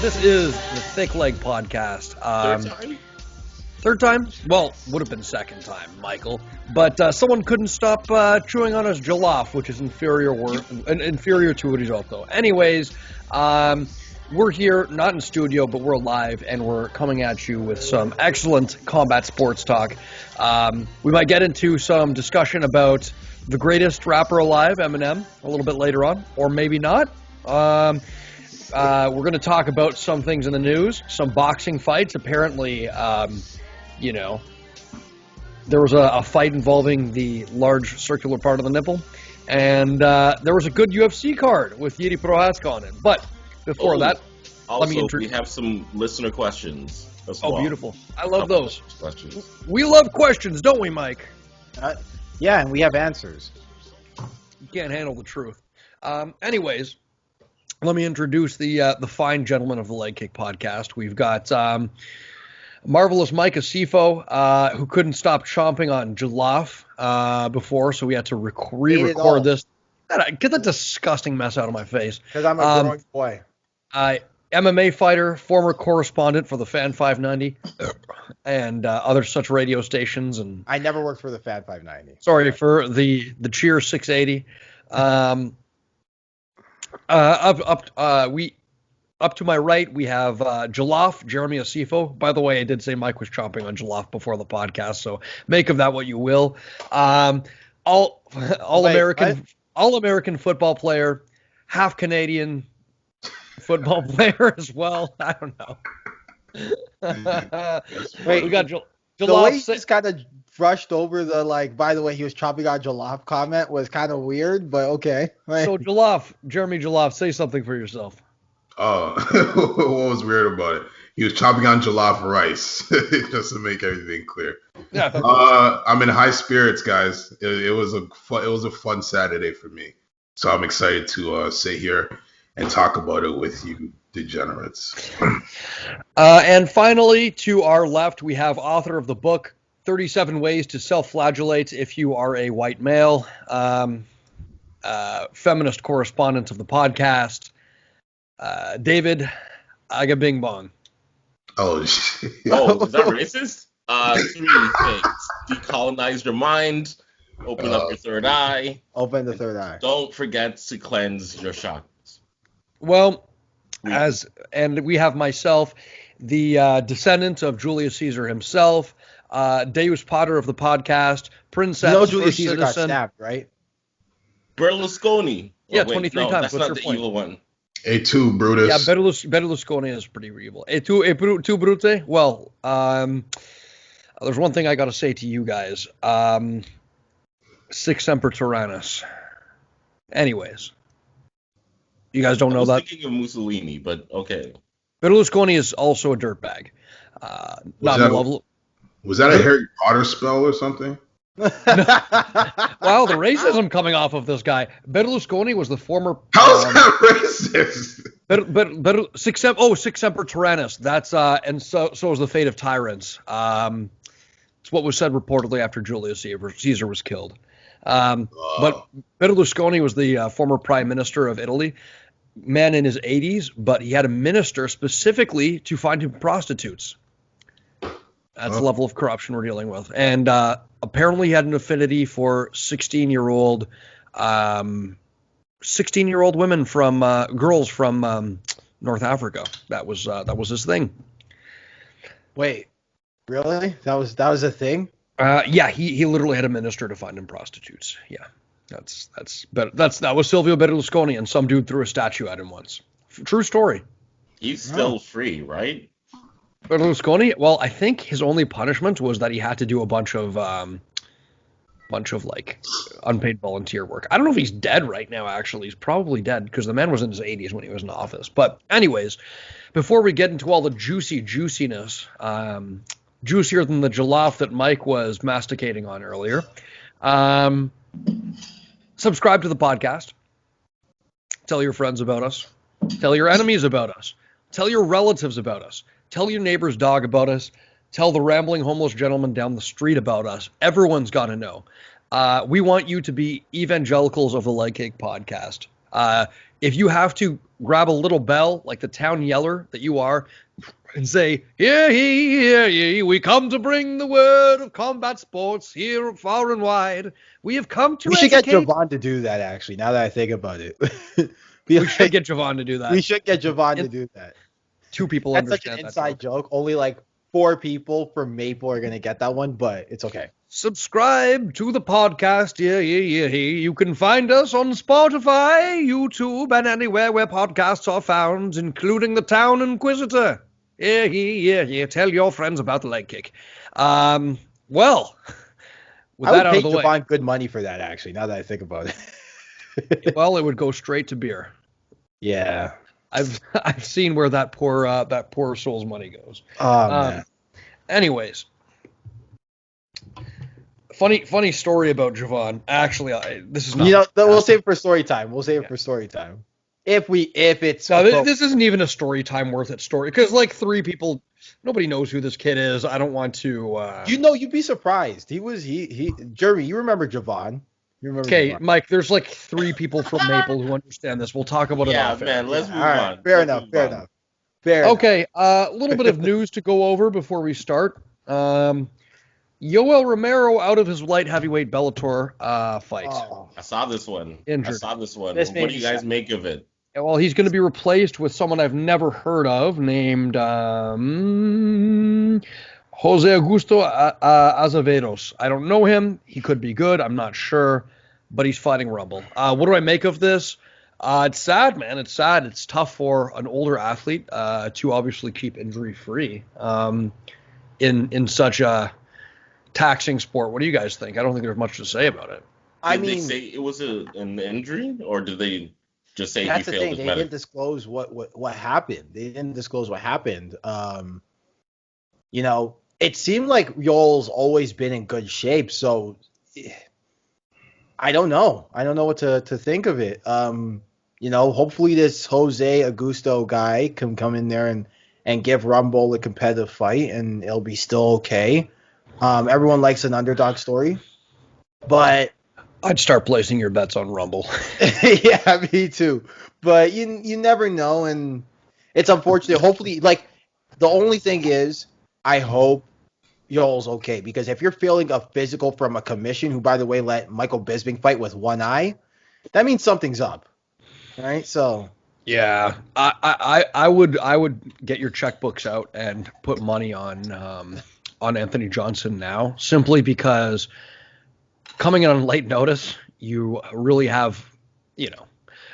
This is the Thick Leg Podcast. Third time? Third time? Well, would have been second time, Michael. But someone couldn't stop chewing on his jollof, which is inferior to risotto. Anyways, we're here, not in studio, but we're live, and we're coming at you with some excellent combat sports talk. We might get into some discussion about the greatest rapper alive, Eminem, a little bit later on, or maybe not. We're going to talk about some things in the news, some boxing fights. Apparently, there was a fight involving the large circular part of the nipple, and there was a good UFC card with Prochazka on it. But before that, let me we have some listener questions as well. Oh, beautiful. I love those. Questions. We love questions, don't we, Mike? Yeah, and we have answers. You can't handle the truth. Anyways, let me introduce the fine gentleman of the Leg Kick Podcast. We've got marvelous Mike Asiffo, who couldn't stop chomping on jollof before, so we had to re-record this. Get that disgusting mess out of my face. Because I'm a growing boy. MMA fighter, former correspondent for the Fan 590 and other such radio stations. And I never worked for the Fan 590. Sorry for the Cheer 680. Up to my right, we have Jollof, Jeremy Asiffo. By the way, I did say Mike was chomping on Jollof before the podcast, so make of that what you will. All American football player, half Canadian football player as well. I don't know. Wait, we got Jollof. The way he just kind of brushed over the, by the way, he was chopping on Jollof comment was kind of weird, but okay. So Jollof, Jeremy Jollof, say something for yourself. What was weird about it? He was chopping on jollof rice, just to make everything clear. Yeah. I'm in high spirits, guys. It was a fun Saturday for me, so I'm excited to sit here and talk about it with you degenerates. And finally, to our left, we have author of the book 37 Ways to Self-Flagellate If You Are a White Male, feminist correspondent of the podcast, David Agbaire Bong. Oh, shit. Oh, is that racist? 3 things. Decolonize your mind. Open up your third eye. Open the third eye. Don't forget to cleanse your chakras. Well, and we have myself, the descendant of Julius Caesar himself, Deus Pater of the podcast, Princess, Julius Caesar got citizen. stabbed, right? Berlusconi. Yeah, 23 times. That's What's not your the point? evil one. A2, Brutus. Yeah, Berlusconi is pretty evil. Tu Brute? Well, there's one thing I got to say to you guys. Sic Semper Tyrannis. Anyways. You guys don't know that? I was thinking of Mussolini, but okay. Berlusconi is also a dirtbag. Was that a Harry Potter spell or something? Wow, the racism coming off of this guy. Berlusconi was the former. How's that racist? Sic Semper Tyrannis. That's and so is the fate of tyrants. It's what was said reportedly after Julius Caesar was killed. But Berlusconi was the former prime minister of Italy, man in his 80s, but he had a minister specifically to find him prostitutes. That's the level of corruption we're dealing with. And apparently he had an affinity for 16-year-old women from girls from North Africa. That was his thing. Wait, really? That was a thing? Yeah, he literally had a minister to find him prostitutes. Yeah, that was Silvio Berlusconi, and some dude threw a statue at him once. True story. He's still free, right? Berlusconi? Well, I think his only punishment was that he had to do a bunch of unpaid volunteer work. I don't know if he's dead right now. Actually, he's probably dead because the man was in his 80s when he was in office. But anyways, before we get into all the juiciness. Juicier than the jollof that Mike was masticating on earlier. Subscribe to the podcast. Tell your friends about us. Tell your enemies about us. Tell your relatives about us. Tell your neighbor's dog about us. Tell the rambling homeless gentleman down the street about us. Everyone's got to know. We want you to be evangelicals of the Leg Kick Podcast. if you have to grab a little bell like the town yeller that you are and say, hear ye, hear ye, we come to bring the word of combat sports here far and wide. We have come to We should get educate. Javon to do that, actually, now that I think about it. We should get Javon to do that. We should get Javon to do that. 2 people That's such understand an that inside joke. Only like 4 people from Maple are going to get that one, but it's okay. Subscribe to the podcast. Yeah. You can find us on Spotify, YouTube, and anywhere where podcasts are found, including the Town Inquisitor. Yeah. Tell your friends about the leg kick. Well, with I that would out pay of the way, Javon good money for that, actually, now that I think about it. well, it would go straight to beer. Yeah. I've seen where that poor soul's money goes. Oh, man. Anyways. Funny story about Javon. Actually, this is not. We'll save it for story time. For story time. If it's. No, this isn't even a story time worth it story because like 3 people, nobody knows who this kid is. I don't want to. You'd be surprised. Jeremy, you remember Javon? Okay, Mike. There's like 3 people from Maple who understand this. We'll talk about it. Yeah, off man. Let's move right, on. Fair enough. Okay, a little bit of news to go over before we start. Yoel Romero out of his light heavyweight Bellator fight. Oh. I saw this one. Injured. What do you guys make of it? Well, he's going to be replaced with someone I've never heard of named Jose Augusto Azevedos. I don't know him. He could be good. I'm not sure. But he's fighting Rumble. What do I make of this? It's sad, man. It's sad. It's tough for an older athlete to obviously keep injury-free in such a taxing sport. What do you guys think? I don't think there's much to say about it. Did they say it was an injury, or did they just say he failed his medical? They didn't disclose what happened. It seemed like Yoel's always been in good shape, so I don't know. I don't know what to think of it. Hopefully this Jose Augusto guy can come in there and give Rumble a competitive fight, and it'll be still okay. Everyone likes an underdog story, but I'd start placing your bets on Rumble. Yeah, me too. But you never know, and it's unfortunate. Hopefully, the only thing is, I hope Yoel's okay, because if you're feeling a physical from a commission, who by the way let Michael Bisping fight with one eye, that means something's up, right? So yeah, I would get your checkbooks out and put money on Anthony Johnson now, simply because coming in on late notice, you really have,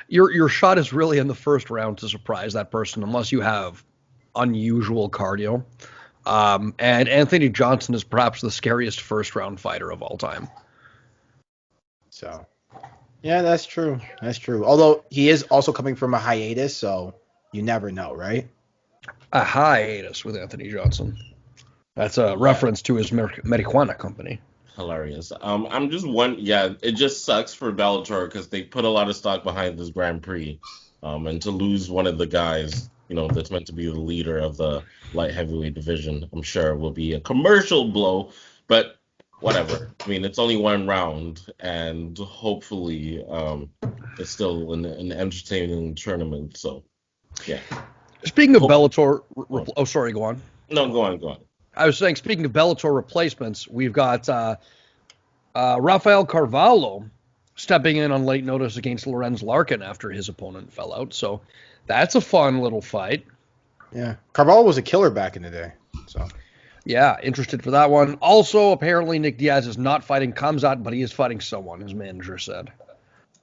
your shot is really in the first round to surprise that person, unless you have unusual cardio. And Anthony Johnson is perhaps the scariest first round fighter of all time. So, yeah, that's true. Although he is also coming from a hiatus, so you never know, right? A hiatus with Anthony Johnson. That's a reference to his marijuana company. Hilarious. I'm just it just sucks for Bellator because they put a lot of stock behind this Grand Prix. And to lose one of the guys, that's meant to be the leader of the light heavyweight division, I'm sure will be a commercial blow, but whatever. I mean, it's only one round, and hopefully it's still an entertaining tournament. So, yeah. Speaking of Bellator, sorry, go on. No, go on. I was saying, speaking of Bellator replacements, we've got Rafael Carvalho stepping in on late notice against Lorenz Larkin after his opponent fell out. So that's a fun little fight. Yeah, Carvalho was a killer back in the day. So yeah, interested for that one. Also, apparently Nick Diaz is not fighting Khamzat, but he is fighting someone, his manager said.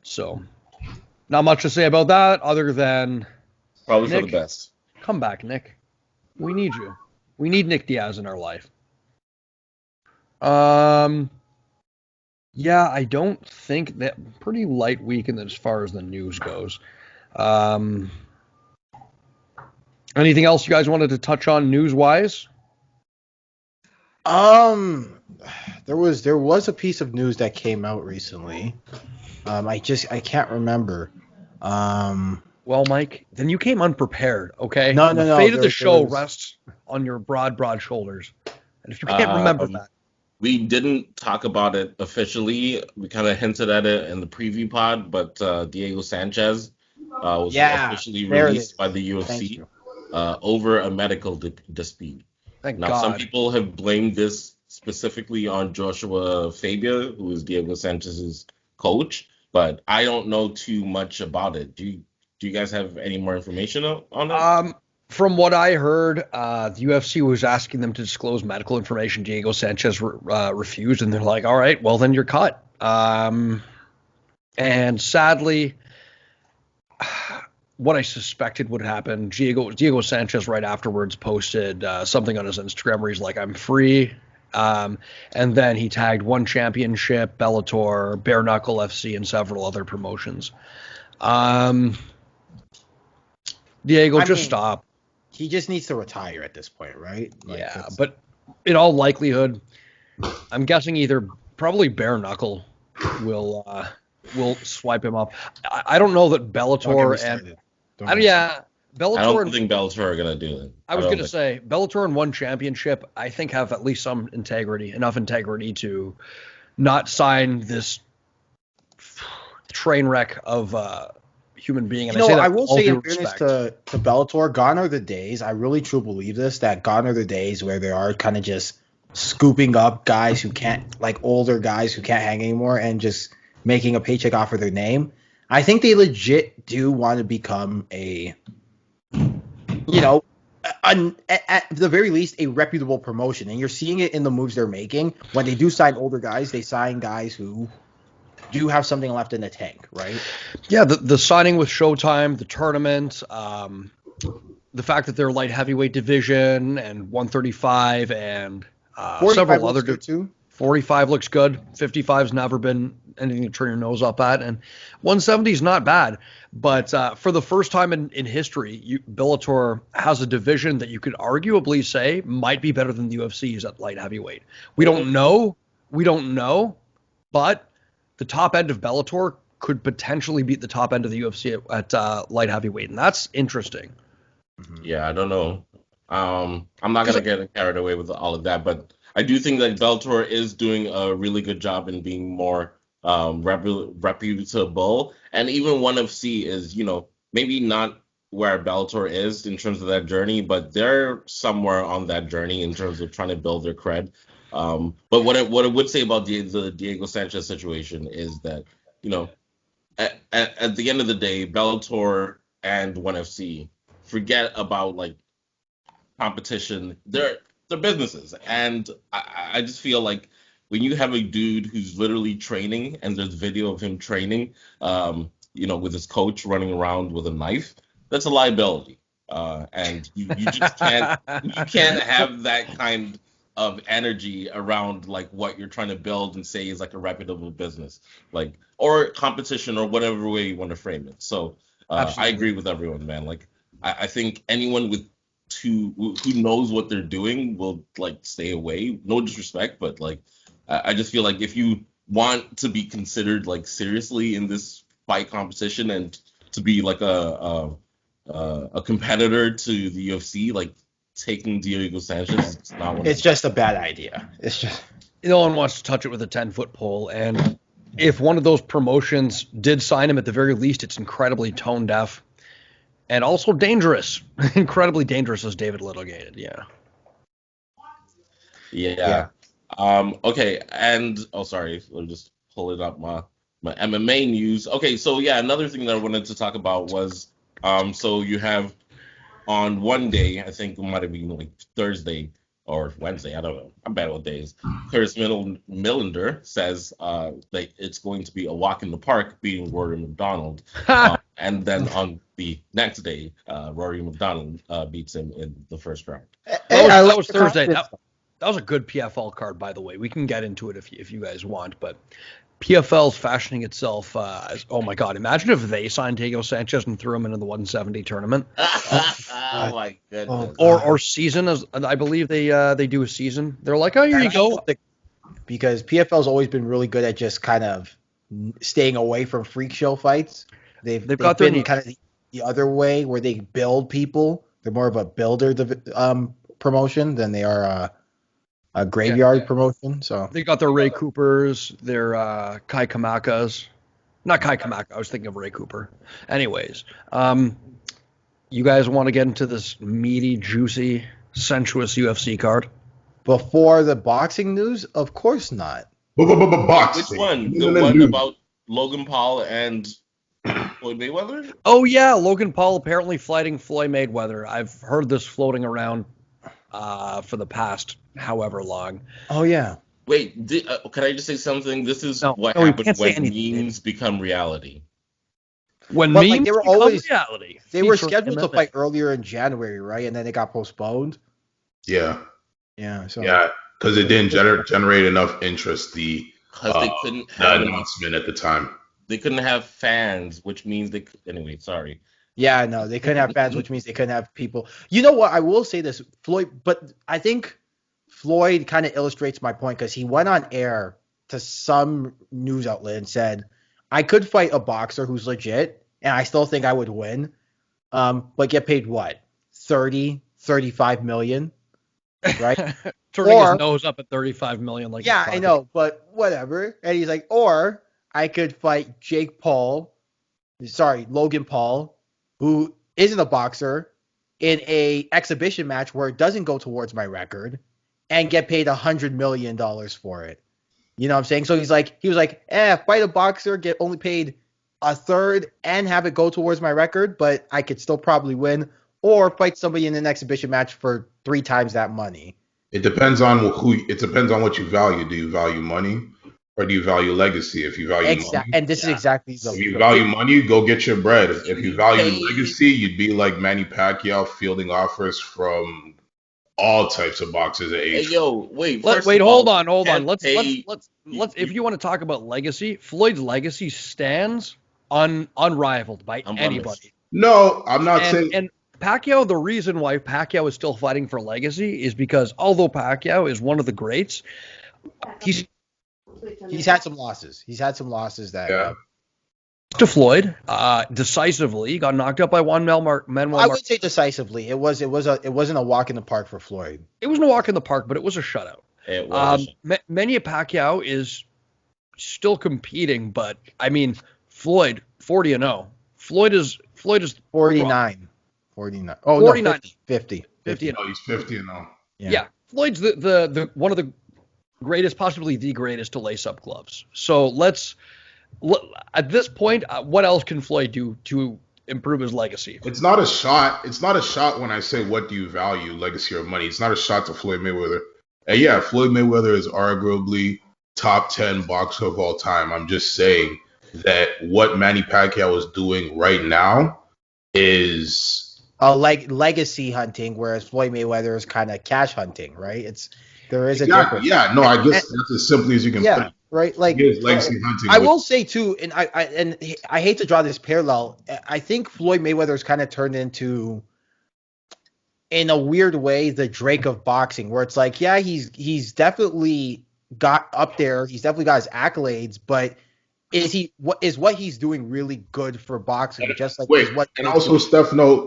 So not much to say about that other than probably Nick, for the best. Come back, Nick. We need you. We need Nick Diaz in our life. Yeah, I don't think that pretty light weekend as far as the news goes. Anything else you guys wanted to touch on news-wise? There was a piece of news that came out recently. I can't remember. Well, Mike, then you came unprepared, okay? No. The fate of the show rests on your broad shoulders. And if you can't remember that. We didn't talk about it officially. We kind of hinted at it in the preview pod, but Diego Sanchez was Yeah, officially there it released is. by the Thank UFC you. over a medical dispute. Thank Now, some God. people have blamed this specifically on Joshua Fabia, who is Diego Sanchez's coach, but I don't know too much about it. Do you guys have any more information on it? From what I heard, the UFC was asking them to disclose medical information. Diego Sanchez refused, and they're like, "All right, well then you're cut." And sadly, what I suspected would happen, Diego Sanchez right afterwards posted something on his Instagram where he's like, "I'm free," and then he tagged One Championship, Bellator, Bare Knuckle FC, and several other promotions. Diego, I just mean, stop. He just needs to retire at this point, right? Yeah, but in all likelihood, I'm guessing probably Bare Knuckle will swipe him up. I don't know that don't get me Bellator and started. Don't get me started. yeah, I Bellator don't and think Bellator are gonna do it. I was gonna say Bellator and One Championship, I think have at least some integrity, enough integrity to not sign this train wreck of human being. And You know, I say that I with will all say due in fairness respect. to Bellator, gone are the days. I really truly believe this, that gone are the days where they are kind of just scooping up guys who can't, like older guys who can't hang anymore, and just making a paycheck off of their name. I think they legit do want to become a, you know, at the very least, a reputable promotion. And you're seeing it in the moves they're making. When they do sign older guys, they sign guys who do have something left in the tank, right? Yeah, the signing with Showtime, the tournament, the fact that they're light heavyweight division and 135 and 45 several looks other good too. 45 looks good. 55's never been anything to turn your nose up at, and 170 is not bad. But for the first time in history, Bellator has a division that you could arguably say might be better than the UFC's at light heavyweight. We don't know, but the top end of Bellator could potentially beat the top end of the UFC at light heavyweight, and that's interesting. Yeah, I don't know. I'm not gonna get carried away with all of that, but I do think that Bellator is doing a really good job in being more reputable, and even ONE FC is, maybe not where Bellator is in terms of that journey, but they're somewhere on that journey in terms of trying to build their cred. But what I would say about the Diego Sanchez situation is that, at the end of the day, Bellator and ONE FC forget about like competition. They're businesses, and I just feel like when you have a dude who's literally training, and there's video of him training, with his coach running around with a knife, that's a liability. And you just can't have that kind of energy around like what you're trying to build and say is like a reputable business, like, or competition, or whatever way you want to frame it. So I agree with everyone, man. Like I think anyone who knows what they're doing will like stay away. No disrespect, but like I just feel like if you want to be considered like seriously in this fight competition and to be like a competitor to the UFC, like taking Diego Sanchez, it's not one. It's just a bad idea. It's just No one wants to touch it with a 10-foot pole, and if one of those promotions did sign him, at the very least, it's incredibly tone deaf. And also dangerous. Incredibly dangerous, as David litigated, yeah. Yeah. Okay, and sorry, let me just pull it up my MMA news. Okay, so yeah, another thing that I wanted to talk about was so you have on one day, I think it might have been like Thursday or Wednesday, I don't know. I'm bad with days. Curtis Millender says that it's going to be a walk in the park beating Rory McDonald. And then on the next day, Rory McDonald beats him in the first round. That was Thursday. That was a good PFL card, by the way. We can get into it if you guys want, but PFL's fashioning itself as, oh my God, imagine if they signed Diego Sanchez and threw him into the 170 tournament. Oh my goodness. Or season, as I believe they do a season. They're like, oh, here you go. Because PFL's always been really good at just kind of staying away from freak show fights. They've got been their kind of the other way where they build people. They're more of a builder promotion than they are a graveyard promotion. So they got their Ray Coopers, their Kai Kamakas. Not Kai Kamaka. I was thinking of Ray Cooper. Anyways, you guys want to get into this meaty, juicy, sensuous UFC card? Before the boxing news, of course not. Which Boxing. one? The one about Logan Paul and Floyd Mayweather? Oh yeah, Logan Paul apparently fighting Floyd Mayweather. I've heard this floating around for the past however long. Oh yeah. Wait, can I just say something? This is what you happens can't say when anything. memes become reality. When But, memes like, they were become always- reality. They were Featuring scheduled to MMA. fight earlier in January, right? And then it got postponed. Yeah, Yeah. So because it didn't generate enough interest. The Because they couldn't the have announcement at the time. they couldn't have fans, which means they could, anyway, sorry. yeah, no, they couldn't have fans, which means they couldn't have people. You know what? I will say this, Floyd, but I think Floyd kind of illustrates my point because he went on air to some news outlet and said, I could fight a boxer who's legit, and I still think I would win, but get paid what? 35 million, right? Turning Or- his nose up at 35 million. Like Yeah, he's I know, but whatever. And he's like, or I could fight Logan Paul, who isn't a boxer, in a exhibition match where it doesn't go towards my record, and get paid $100 million for it. You know what I'm saying? So he was like, fight a boxer, get only paid a third, and have it go towards my record, but I could still probably win, or fight somebody in an exhibition match for 3 times that money. It depends on It depends on what you value. Do you value money, or do you value legacy? If you value money, And this is exactly if you value money, go get your bread. If you value legacy, you'd be like Manny Pacquiao, fielding offers from all types of boxers at Hey, age. yo, wait. hold on. can't Let's pay- if you want to talk about legacy, Floyd's legacy stands unrivaled by I'm anybody. No, I'm not saying. And Pacquiao, the reason why Pacquiao is still fighting for legacy is because although Pacquiao is one of the greats, he's had some losses. He's had some losses that. Yeah. to Floyd decisively. He got knocked out by Manuel I Martinez. would say decisively. It wasn't a walk in the park for Floyd. It wasn't a walk in the park, but it was a shutout. It was. Manny Pacquiao is still competing, but I mean, Floyd 40-0. Floyd is 49. 49. Oh, 49. No, 50. 50. Oh, he's 50 and all. Yeah. Floyd's the one of the greatest, possibly the greatest to lace up gloves. So at this point, what else can Floyd do to improve his legacy? It's not a shot. It's not a shot when I say what do you value, legacy or money. It's not a shot to Floyd Mayweather. And yeah, Floyd Mayweather is arguably top 10 boxer of all time. I'm just saying that what Manny Pacquiao is doing right now is legacy hunting, whereas Floyd Mayweather is kind of cash hunting, right? There is a difference. Yeah, no, I guess that's as simply as you can put it. Right. Like He is legacy hunting. I will say too, and I hate to draw this parallel. I think Floyd Mayweather's kind of turned into, in a weird way, the Drake of boxing, where it's like, yeah, he's definitely got up there. He's definitely got his accolades, but is what he's doing really good for boxing? Just like and also Stefano,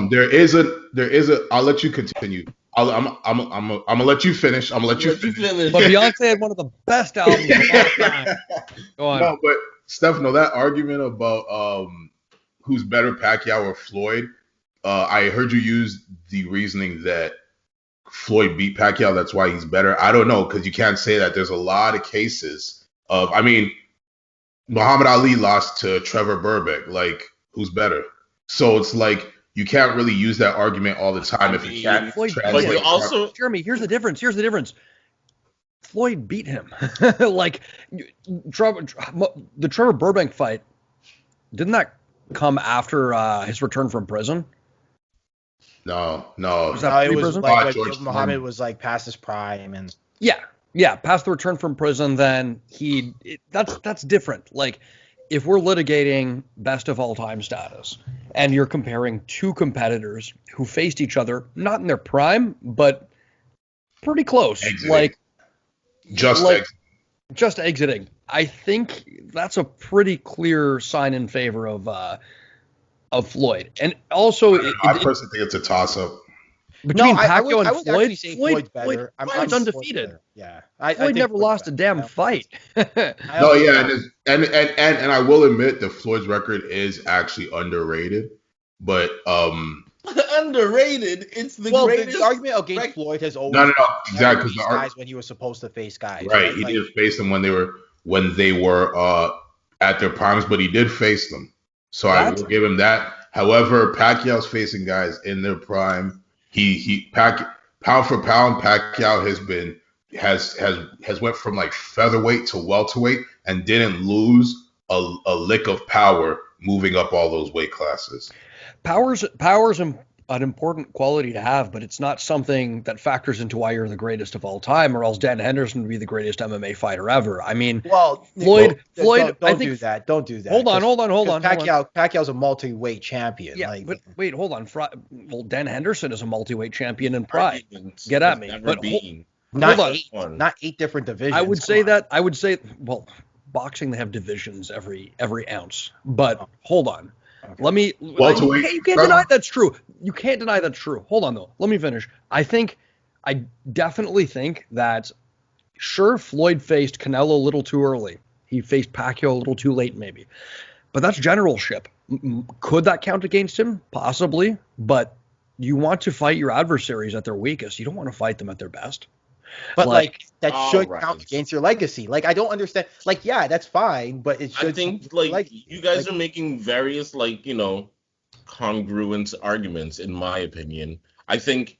there is a. I'll let you continue. I'm gonna let you finish. I'm gonna let you finish. But Beyonce had one of the best albums of all time. Go on. No, but Stefano, that argument about who's better, Pacquiao or Floyd, I heard you use the reasoning that Floyd beat Pacquiao. That's why he's better. I don't know, because you can't say that. There's a lot of cases of. I mean, Muhammad Ali lost to Trevor Burbank. Like, who's better? So it's like you can't really use that argument all the time if you can't Floyd translate. But you also, Jeremy, here's the difference. Floyd beat him. Like the Trevor Burbank fight, didn't that come after his return from prison? No. Was that it was pre-prison? like George Muhammad Foreman. was like past his prime, and Yeah, past the return from prison, then that's different. Like, if we're litigating best of all time status, and you're comparing two competitors who faced each other, not in their prime, but pretty close, Exiting. like Just exiting. I think that's a pretty clear sign in favor of Floyd, and also I personally think it's a toss-up. Between I Pacquiao would and actually Floyd, say Floyd's better. Floyd's Floyd's undefeated. better. Yeah, I Floyd think never Floyd's lost a better. damn fight. I No, also yeah, think- and I will admit that Floyd's record is actually underrated, but Underrated. It's the well, greatest. the argument against rec- Floyd has always no, been exactly, he never faced guys when he was supposed to face guys. right, he Like, did face them when they were at their primes, but he did face them, so I will give him that. However, Pacquiao's facing guys in their prime. Pound for pound, Pacquiao has went from like featherweight to welterweight and didn't lose a lick of power moving up all those weight classes. Power's an important quality to have, but it's not something that factors into why you're the greatest of all time, or else Dan Henderson would be the greatest MMA fighter ever. I mean, well, Floyd. Don't do that. Don't do that. Hold on. Pacquiao's a multi-weight champion. Yeah, like, but wait, hold on. Well, Dan Henderson is a multi-weight champion in pride. argument Get at has me. never But been not eight different divisions. I would say, well, boxing, they have divisions every ounce. But hold on. Okay. Let me. Welterweight. You can't deny that's true. You can't deny that's true. Hold on though. Let me finish. I definitely think that, sure, Floyd faced Canelo a little too early. He faced Pacquiao a little too late, maybe. But that's generalship. Could that count against him? Possibly. But you want to fight your adversaries at their weakest. You don't want to fight them at their best. But like that should right. count against your legacy. Like, I don't understand. Like, yeah, that's fine, but it should. I think like you guys are making various like congruent arguments. In my opinion, I think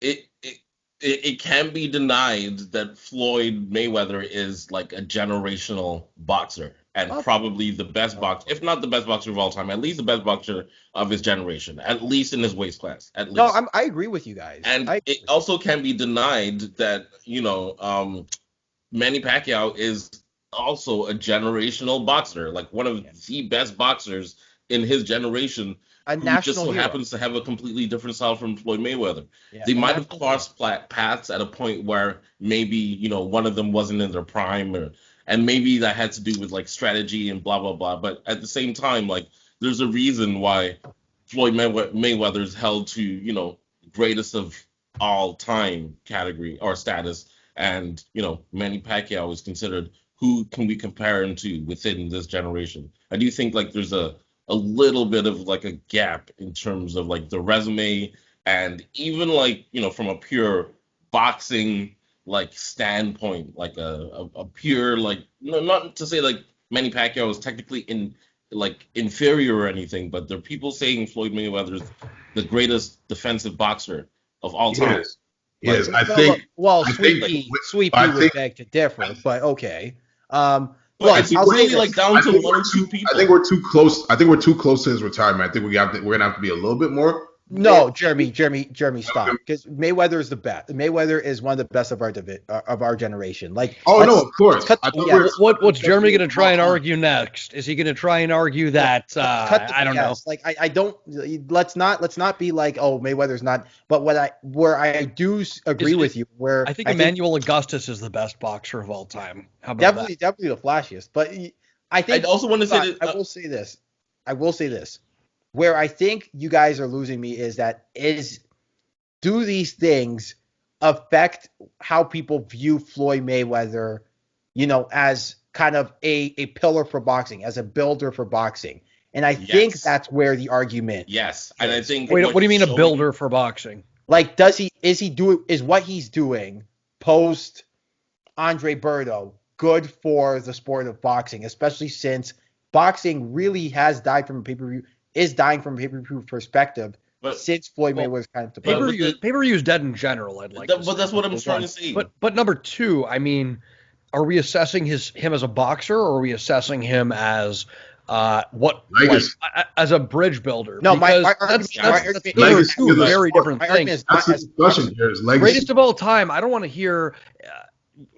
it can be denied that Floyd Mayweather is like a generational boxer and probably the best boxer, if not the best boxer of all time, at least the best boxer of his generation, at least in his weight class. At least. No, I agree with you guys. And it also can be denied that Manny Pacquiao is also a generational boxer, like one of the best boxers in his generation. A who national just so hero. happens to have a completely different style from Floyd Mayweather. Yeah, they might have crossed paths at a point where maybe one of them wasn't in their prime, and maybe that had to do with like strategy and blah blah blah. But at the same time, like there's a reason why Floyd Mayweather is held to greatest of all time category or status, and Manny Pacquiao is considered who can we compare him to within this generation. I do think like there's a little bit of like a gap in terms of like the resume, and even like from a pure boxing like standpoint, like a pure like not to say like Manny Pacquiao is technically inferior or anything, but there are people saying Floyd Mayweather is the greatest defensive boxer of all time. Yes, I think. Sweet Pea would beg to differ, but okay. But it's really like down to one or two people. I think we're too close. I think we're too close to his retirement. I think we're gonna have to be a little bit more. No, Jeremy, stop. Because Mayweather is the best. Mayweather is one of the best of our generation. Like, no, of course. What's Jeremy going to try and argue next? Is he going to try and argue that? I don't know. Like, I don't. Let's not be like, oh, Mayweather's not. But where I do agree with you, where I think Emmanuel Augustus is the best boxer of all time. How about that? Definitely the flashiest. But I think I also want to say that I will say this. Where I think you guys are losing me is do these things affect how people view Floyd Mayweather, as kind of a pillar for boxing, as a builder for boxing? And I think that's where the argument. Yes, and I think. Wait, what do you mean a builder for boxing? Like, is what he's doing post Andre Berto good for the sport of boxing, especially since boxing really has died from a pay-per-view. Is dying from a pay-per-view perspective since Floyd Mayweather's kind of pay-per-view is dead in general. I'd like, but that's what I'm trying to say. But number two, I mean, are we assessing him as a boxer, or are we assessing him as as a bridge builder? No, that's two very different things. That's the discussion here. Is legacy. Greatest of all time. I don't want to hear.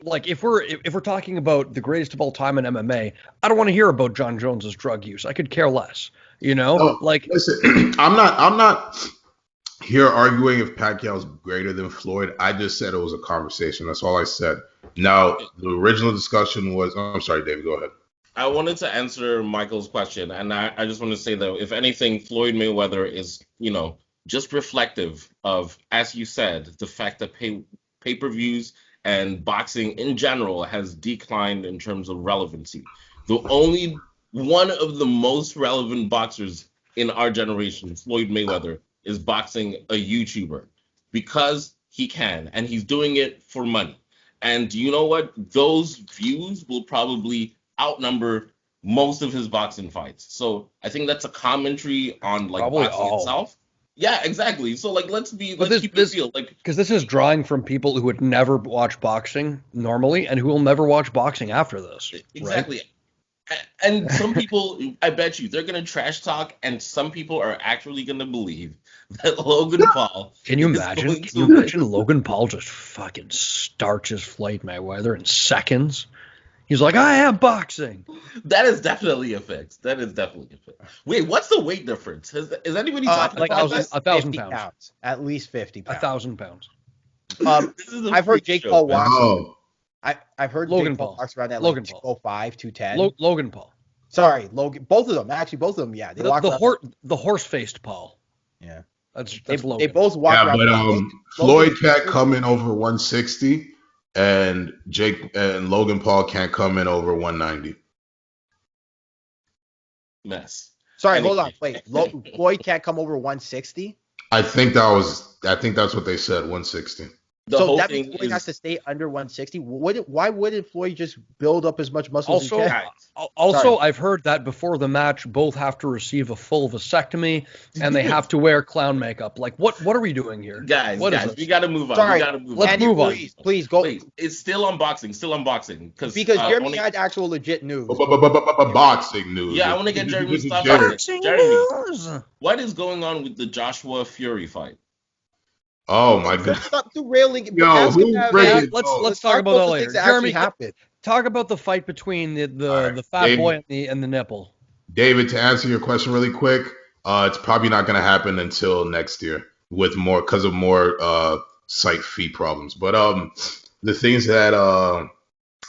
Like if we're talking about the greatest of all time in MMA, I don't want to hear about John Jones's drug use. I could care less. Listen, I'm not here arguing if Pacquiao's greater than Floyd. I just said it was a conversation. That's all I said. Now, the original discussion was. Oh, I'm sorry, David. Go ahead. I wanted to answer Michael's question, and I just want to say that if anything, Floyd Mayweather is just reflective of, as you said, the fact that pay-per-views and boxing in general has declined in terms of relevancy. The only one of the most relevant boxers in our generation, Floyd Mayweather, is boxing a YouTuber because he can, and he's doing it for money. And you know what? Those views will probably outnumber most of his boxing fights. So I think that's a commentary on like Probably boxing all. itself. Yeah, exactly. So like let's keep this- it real. Like Because this is drawing from people who would never watch boxing normally and who will never watch boxing after this. Right? exactly. And some people, I bet you, they're gonna trash talk, and some people are actually gonna believe that Logan Paul. Can you is imagine? going Can to you win. imagine Logan Paul just fucking starches Floyd Mayweather in seconds? He's like, I am boxing. That is definitely a fix. That is definitely a fix. Wait, what's the weight difference? Is anybody talking Like about 1,000 this? 1,000 pounds. At least 50 A pounds. 1,000 pounds. This is a I've heard freak Jake show, Paul man. walks. Oh, I've heard Logan Jake Paul Paul. walks around at Logan like Paul. 205, 210. Logan Paul. Sorry, Logan. Both of them. Actually, both of them. Yeah, they walk around. The horse-faced Paul. Yeah. That's They Logan. both walk yeah, around. but Floyd can't come in over 160, and Logan Paul can't come in over 190. Mess. Sorry, hold on. Wait, Floyd can't come over 160. I think that's what they said, 160. The So whole that thing means Floyd is has to stay under 160. Why wouldn't Floyd just build up as much muscle as he Also, can? also, I've heard that before the match, both have to receive a full vasectomy, and they have to wear clown makeup. Like, what are we doing here? guys. What is Guys, this? we gotta move on. Sorry, We gotta move let's on. Andy move on. Ruiz, please go. Wait, it's still unboxing. Because I Jeremy wanna- had actual legit news. Boxing news. Yeah, I want to get Jeremy's thoughts Jeremy. on this. Jeremy, what is going on with the Joshua Fury fight? Oh my god. Stop derailing. Yo, Prochazka who's have- breaking- Let's talk about that the later. things that Jeremy, actually happened. talk about the fight between the Alright, fat David. boy and the nipple. David, to answer your question really quick, it's probably not going to happen until next year with more because of more site fee problems. But the things that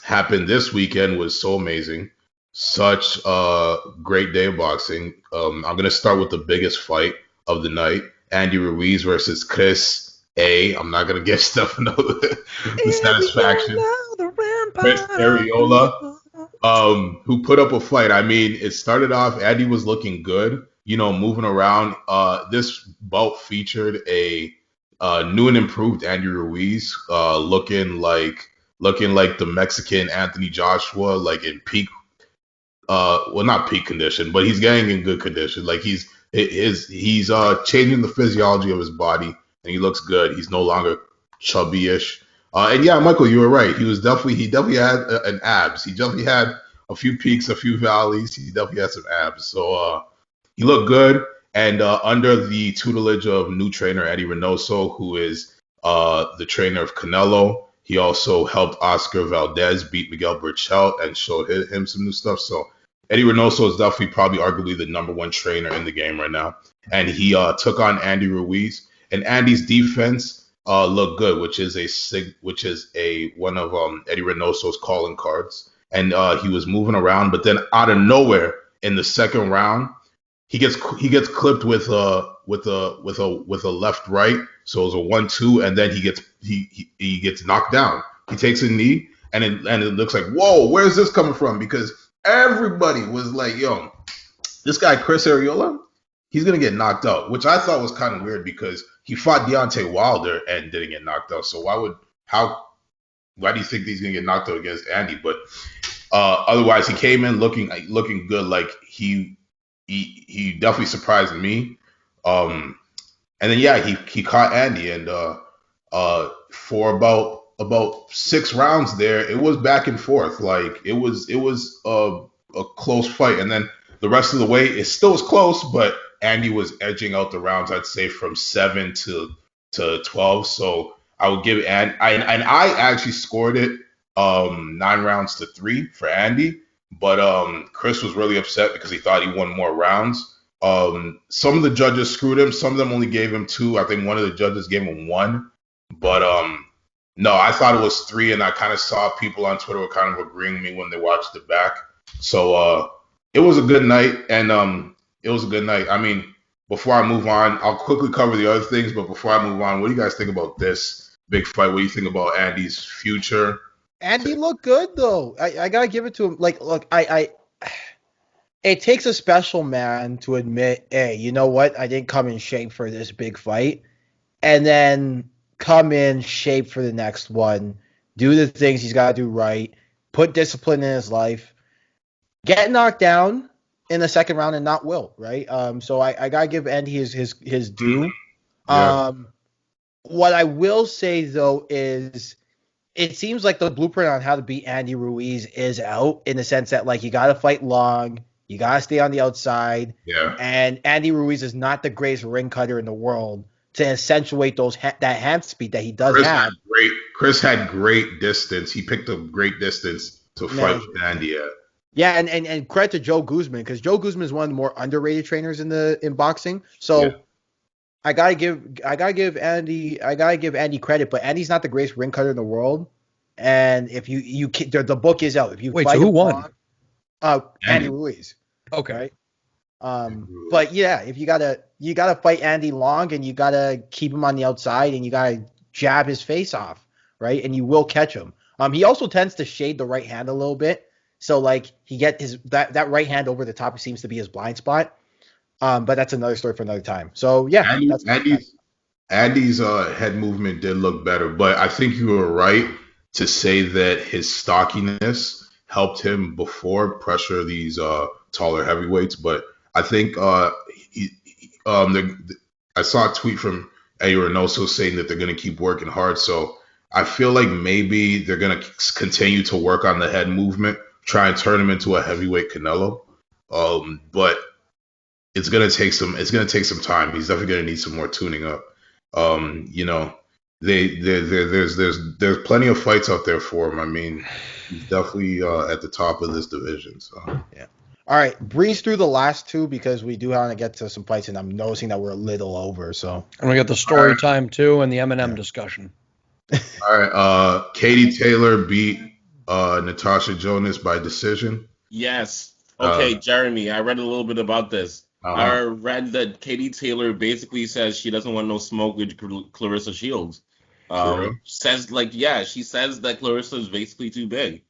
happened this weekend was so amazing. Such a great day of boxing. I'm going to start with the biggest fight of the night. Andy Ruiz versus Chris A. I'm not going to give Stefano the satisfaction. Chris Ariola, who put up a fight. I mean, it started off, Andy was looking good, moving around. This bout featured a new and improved Andy Ruiz, looking like the Mexican Anthony Joshua, like in peak, well, not peak condition, but he's getting in good condition. Like he's changing the physiology of his body, and he looks good. He's no longer chubby-ish. And yeah, Michael, you were right. He definitely had an abs. He definitely had a few peaks, a few valleys. He definitely had some abs. So he looked good. And under the tutelage of new trainer Eddie Reynoso, who is the trainer of Canelo, he also helped Oscar Valdez beat Miguel Berchelt and showed him some new stuff. So Eddie Reynoso is definitely probably arguably the number one trainer in the game right now. And he took on Andy Ruiz. And Andy's defense looked good, which is one of Eddie Reynoso's calling cards. And he was moving around, but then out of nowhere in the second round, he gets clipped with a left right, so it was a 1-2, and then he gets knocked down. He takes a knee, and it looks like, whoa, where's this coming from? Because everybody was like, yo, this guy Chris Ariola, he's gonna get knocked out, which I thought was kind of weird because he fought Deontay Wilder and didn't get knocked out. So why do you think he's gonna get knocked out against Andy? But otherwise, he came in looking good. Like he definitely surprised me. And then yeah, he caught Andy, and for about 6 rounds there, it was back and forth. Like it was a close fight, and then the rest of the way it still was close, but Andy was edging out the rounds. I'd say from 7 to 12. So I would give and I actually scored it 9-3 for Andy. But Chris was really upset because he thought he won more rounds. Some of the judges screwed him. Some of them only gave him 2. I think one of the judges gave him 1. But no, I thought it was 3, and I kind of saw people on Twitter were kind of agreeing with me when they watched it back. So it was a good night, and it was a good night. I mean, before I move on, I'll quickly cover the other things. But before I move on, what do you guys think about this big fight? What do you think about Andy's future? Andy looked good though. I gotta give it to him. Like, look, it takes a special man to admit, hey, you know what? I didn't come in shape for this big fight, and then come in shape for the next one. Do the things he's got to do right. Put discipline in his life. Get knocked down in the second round and not wilt, right? So I gotta give Andy his due. Yeah. What I will say though is, it seems like the blueprint on how to beat Andy Ruiz is out, in the sense that, like, you got to fight long, you got to stay on the outside, Yeah. and Andy Ruiz is not the greatest ring cutter in the world to accentuate that hand speed that he does have. Chris had great distance. He picked a great distance to fight with Andy at. Yeah, and credit to Joe Guzman, because Joe Guzman is one of the more underrated trainers in boxing. So yeah. I gotta give Andy credit, but Andy's not the greatest ring cutter in the world. And if the book is out. If you wait, so who won? Andy Ruiz. Okay. Right? But yeah, if you gotta fight Andy long, and you gotta keep him on the outside, and you gotta jab his face off, right? And you will catch him. He also tends to shade the right hand a little bit, so like he get that right hand over the top seems to be his blind spot. But that's another story for another time. So yeah, Andy's head movement did look better, but I think you were right to say that his stockiness helped him before pressure these taller heavyweights. But I think I saw a tweet from Eddie Reynoso saying that they're going to keep working hard. So I feel like maybe they're going to continue to work on the head movement, try and turn him into a heavyweight Canelo. But it's gonna take some time. He's definitely gonna need some more tuning up. There's plenty of fights out there for him. I mean, he's definitely at the top of this division. So yeah. All right, breeze through the last two, because we do want to get to some fights, and I'm noticing that we're a little over. So and we got the story time too, and the Eminem discussion. All right, Katie Taylor beat Natasha Jonas by decision. Yes. Okay, Jeremy, I read a little bit about this. I read that Katie Taylor basically says she doesn't want no smoke with Clarissa Shields. She says that Clarissa is basically too big.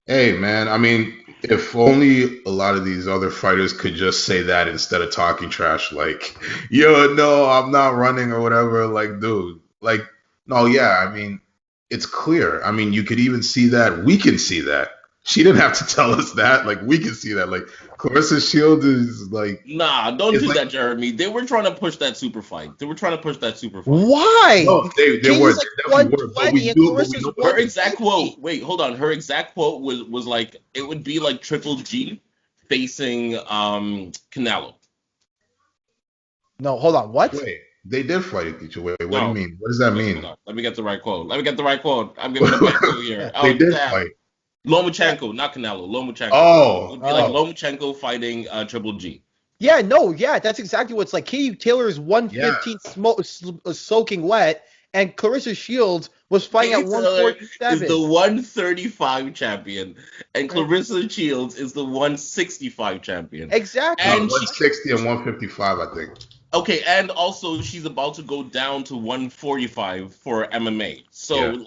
Hey, man, I mean, if only a lot of these other fighters could just say that instead of talking trash, like, yo, no, I'm not running or whatever. Like, dude, like, no, yeah, I mean, it's clear. I mean, you could even see that. We can see that. She didn't have to tell us that. Like, we can see that. Like, Clarissa Shields is like... Nah, don't do that, Jeremy. They were trying to push that super fight. Why? No, they were. Like 120 and Clarissa's her exact quote... Wait, hold on. Her exact quote was like, it would be like Triple G facing Canelo. No, hold on. What? Wait, they did fight each other. What do you mean? What does that mean? Let me get the right quote. I'm giving a back quote here. They did fight. Lomachenko, not Canelo. Lomachenko. Oh. It would be like Lomachenko fighting Triple G. Yeah, that's exactly what it's like. Katie Taylor is 115 soaking wet, and Clarissa Shields was fighting at 147. Is the 135 champion, and Clarissa Shields is the 165 champion. Exactly. And 160 and 155, I think. Okay, and also she's about to go down to 145 for MMA. So,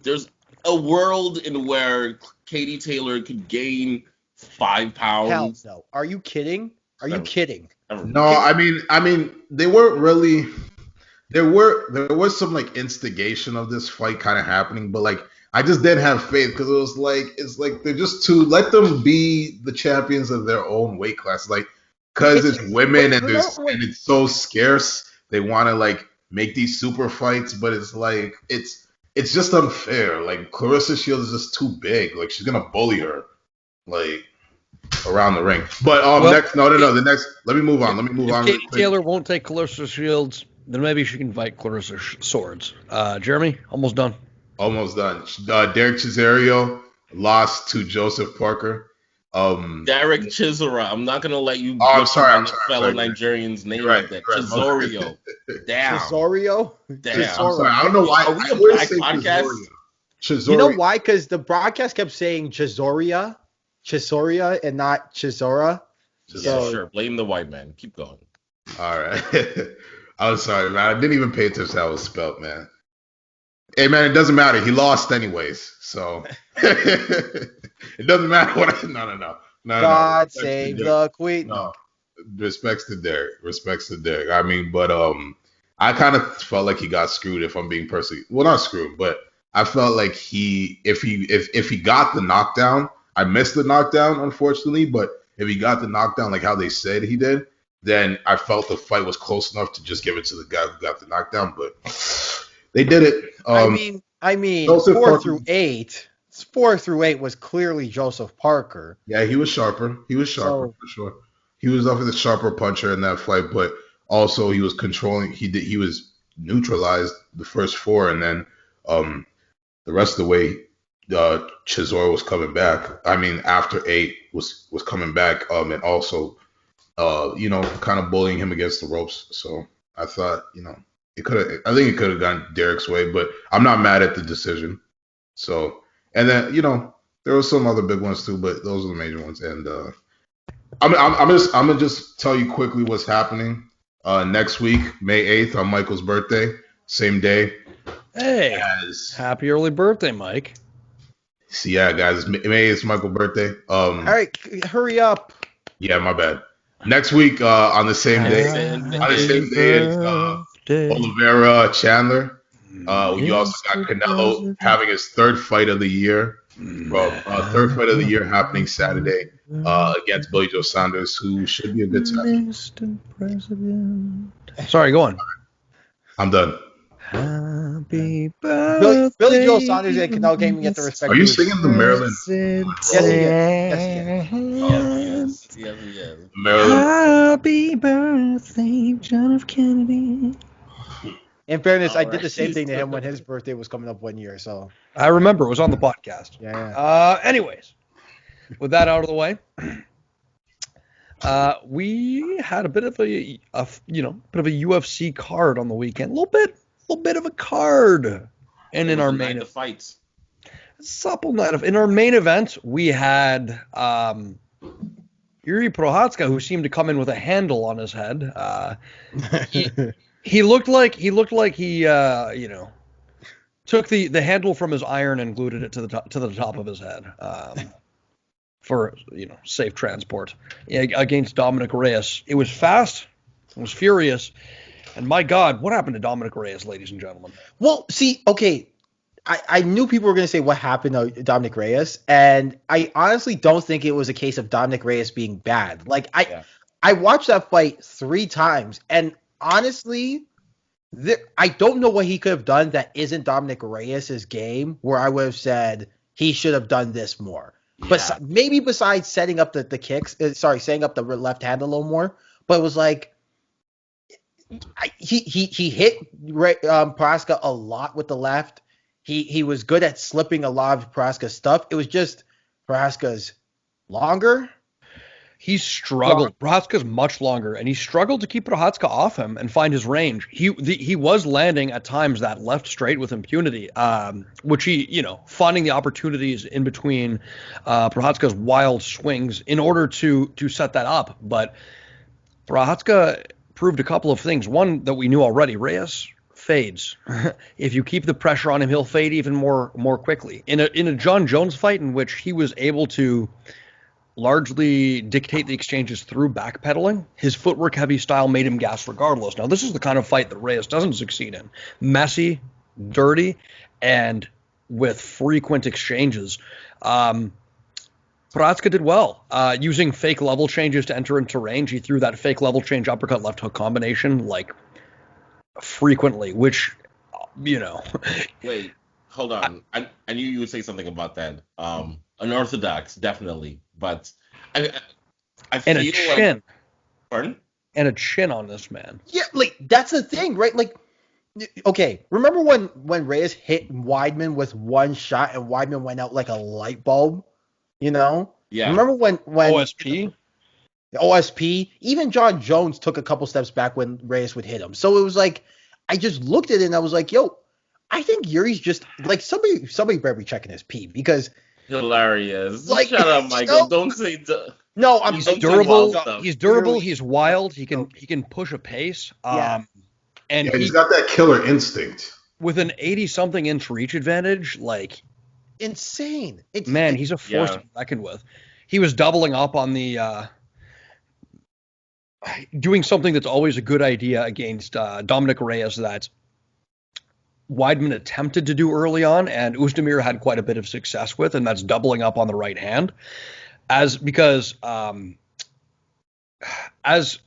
there's a world in where Katie Taylor could gain 5 pounds. Hell no. Are you kidding? No, I mean, they weren't really. There was some like instigation of this fight kind of happening, but like I just didn't have faith, because it's like they're just too. Let them be the champions of their own weight class, like, because it's women and it's so scarce. They want to like make these super fights, but it's like it's just unfair. Like, Clarissa Shields is just too big. Like, she's gonna bully her, like, around the ring. But the next. Let me move on. If Katie Taylor won't take Clarissa Shields, then maybe she can fight Clarissa Swords. Jeremy, almost done. Derek Cesario lost to Joseph Parker. Derek Chisora. I'm not gonna let you. I'm sorry. Fellow Nigerian's name like that. Chisorio. Damn. Chisorio. Damn. I'm sorry. I don't know why. Are we a black podcast? You know why? Because the broadcast kept saying Chisoria, and not Chisora. Yeah, sure. Blame the white man. Keep going. All right. I'm sorry, man. I didn't even pay attention to how it was spelled, man. Hey, man, it doesn't matter. He lost anyways, so it doesn't matter what I. No. God Respects to save Derek. the queen. No, respects to Derek. Respects to Derek. I mean, but I kind of felt like he got screwed. If I'm being personally, well, not screwed, but I felt like if he got the knockdown, I missed the knockdown, unfortunately. But if he got the knockdown like how they said he did, then I felt the fight was close enough to just give it to the guy who got the knockdown. But they did it. I mean, Joseph 4 Parker. through 8. 4 through 8 was clearly Joseph Parker. Yeah, he was sharper. So- For sure. He was definitely the sharper puncher in that fight, but also he was controlling. He was neutralized the first 4, and then the rest of the way, Chisora was coming back. I mean, after 8 was coming back, and also kind of bullying him against the ropes. So I thought, it could have. I think it could have gone Derek's way, but I'm not mad at the decision. So, and then there were some other big ones too, but those are the major ones. And I'm gonna just tell you quickly what's happening next week, May 8th, on Michael's birthday, same day. Hey, happy early birthday, Mike. So yeah, guys, May 8th is Michael's birthday. All right, hurry up. Yeah, my bad. Next week on the same day, is Oliveira Chandler. You also got Canelo having his 3rd fight of the year. Third fight of the year happening Saturday against Billy Joe Saunders, who should be a good time. Mr. President. Sorry, go on. I'm done. Happy birthday. Billy Joe Saunders and Canelo can't even get the respect. Are you singing the Maryland? Yes. Maryland. Happy birthday, John F. Kennedy. In fairness, I did the same thing to him when his birthday was coming up one year. So I remember it was on the podcast. Yeah. Anyways, with that out of the way, we had a bit of a UFC card on the weekend. A little bit of a card. And in our main fights, supple night in our main event, we had Yuri Procházka, who seemed to come in with a handle on his head. He looked like he took the handle from his iron and glued it to the top of his head for safe transport against Dominic Reyes. It was fast, it was furious, and my God, what happened to Dominic Reyes, ladies and gentlemen? Well, see, okay, I knew people were going to say what happened to Dominic Reyes, and I honestly don't think it was a case of Dominic Reyes being bad. Like I watched that fight 3 times, and honestly, I don't know what he could have done that isn't Dominic Reyes' game, where I would have said he should have done this more. Yeah. But maybe besides setting up the kicks, setting up the left hand a little more. But it was like he hit Prochazka a lot with the left. He was good at slipping a lot of Prochazka's stuff. It was just Prochazka's longer. He struggled. Procházka's much longer, and he struggled to keep Procházka off him and find his range. He was landing at times that left straight with impunity, which he, finding the opportunities in between Procházka's wild swings in order to set that up. But Procházka proved a couple of things. One that we knew already: Reyes fades. If you keep the pressure on him, he'll fade even more quickly. In a John Jones fight in which he was able to largely dictate the exchanges through backpedaling, his footwork heavy style made him gas regardless. Now, this is the kind of fight that Reyes doesn't succeed in. Messy, dirty, and with frequent exchanges. Procházka did well, using fake level changes to enter into range. He threw that fake level change uppercut left hook combination like frequently, which, Wait, hold on. I knew you would say something about that. Unorthodox, definitely. But I feel and a chin. like, pardon? And a chin on this man. Yeah, like that's the thing, right? Like, okay, remember when Reyes hit Weidman with one shot and Weidman went out like a light bulb? Yeah. Remember when OSP? Even John Jones took a couple steps back when Reyes would hit him. So it was like I just looked at it and I was like, yo, I think Yuri's just like somebody better be checking his pee, because hilarious. Like, Shut up, you Michael. know- Don't say. No, I'm He's Don't thinking do durable. wild stuff. He's durable. Really- He's wild. He Okay. can push a pace. Yeah. And Yeah, he's got that killer instinct. with an 80-something inch reach advantage, like, insane. It's man, he's a force to be reckoned with. He was doubling up on the doing something that's always a good idea against Dominic Reyes that Weidman attempted to do early on, and Oezdemir had quite a bit of success with, and that's doubling up on the right hand, because as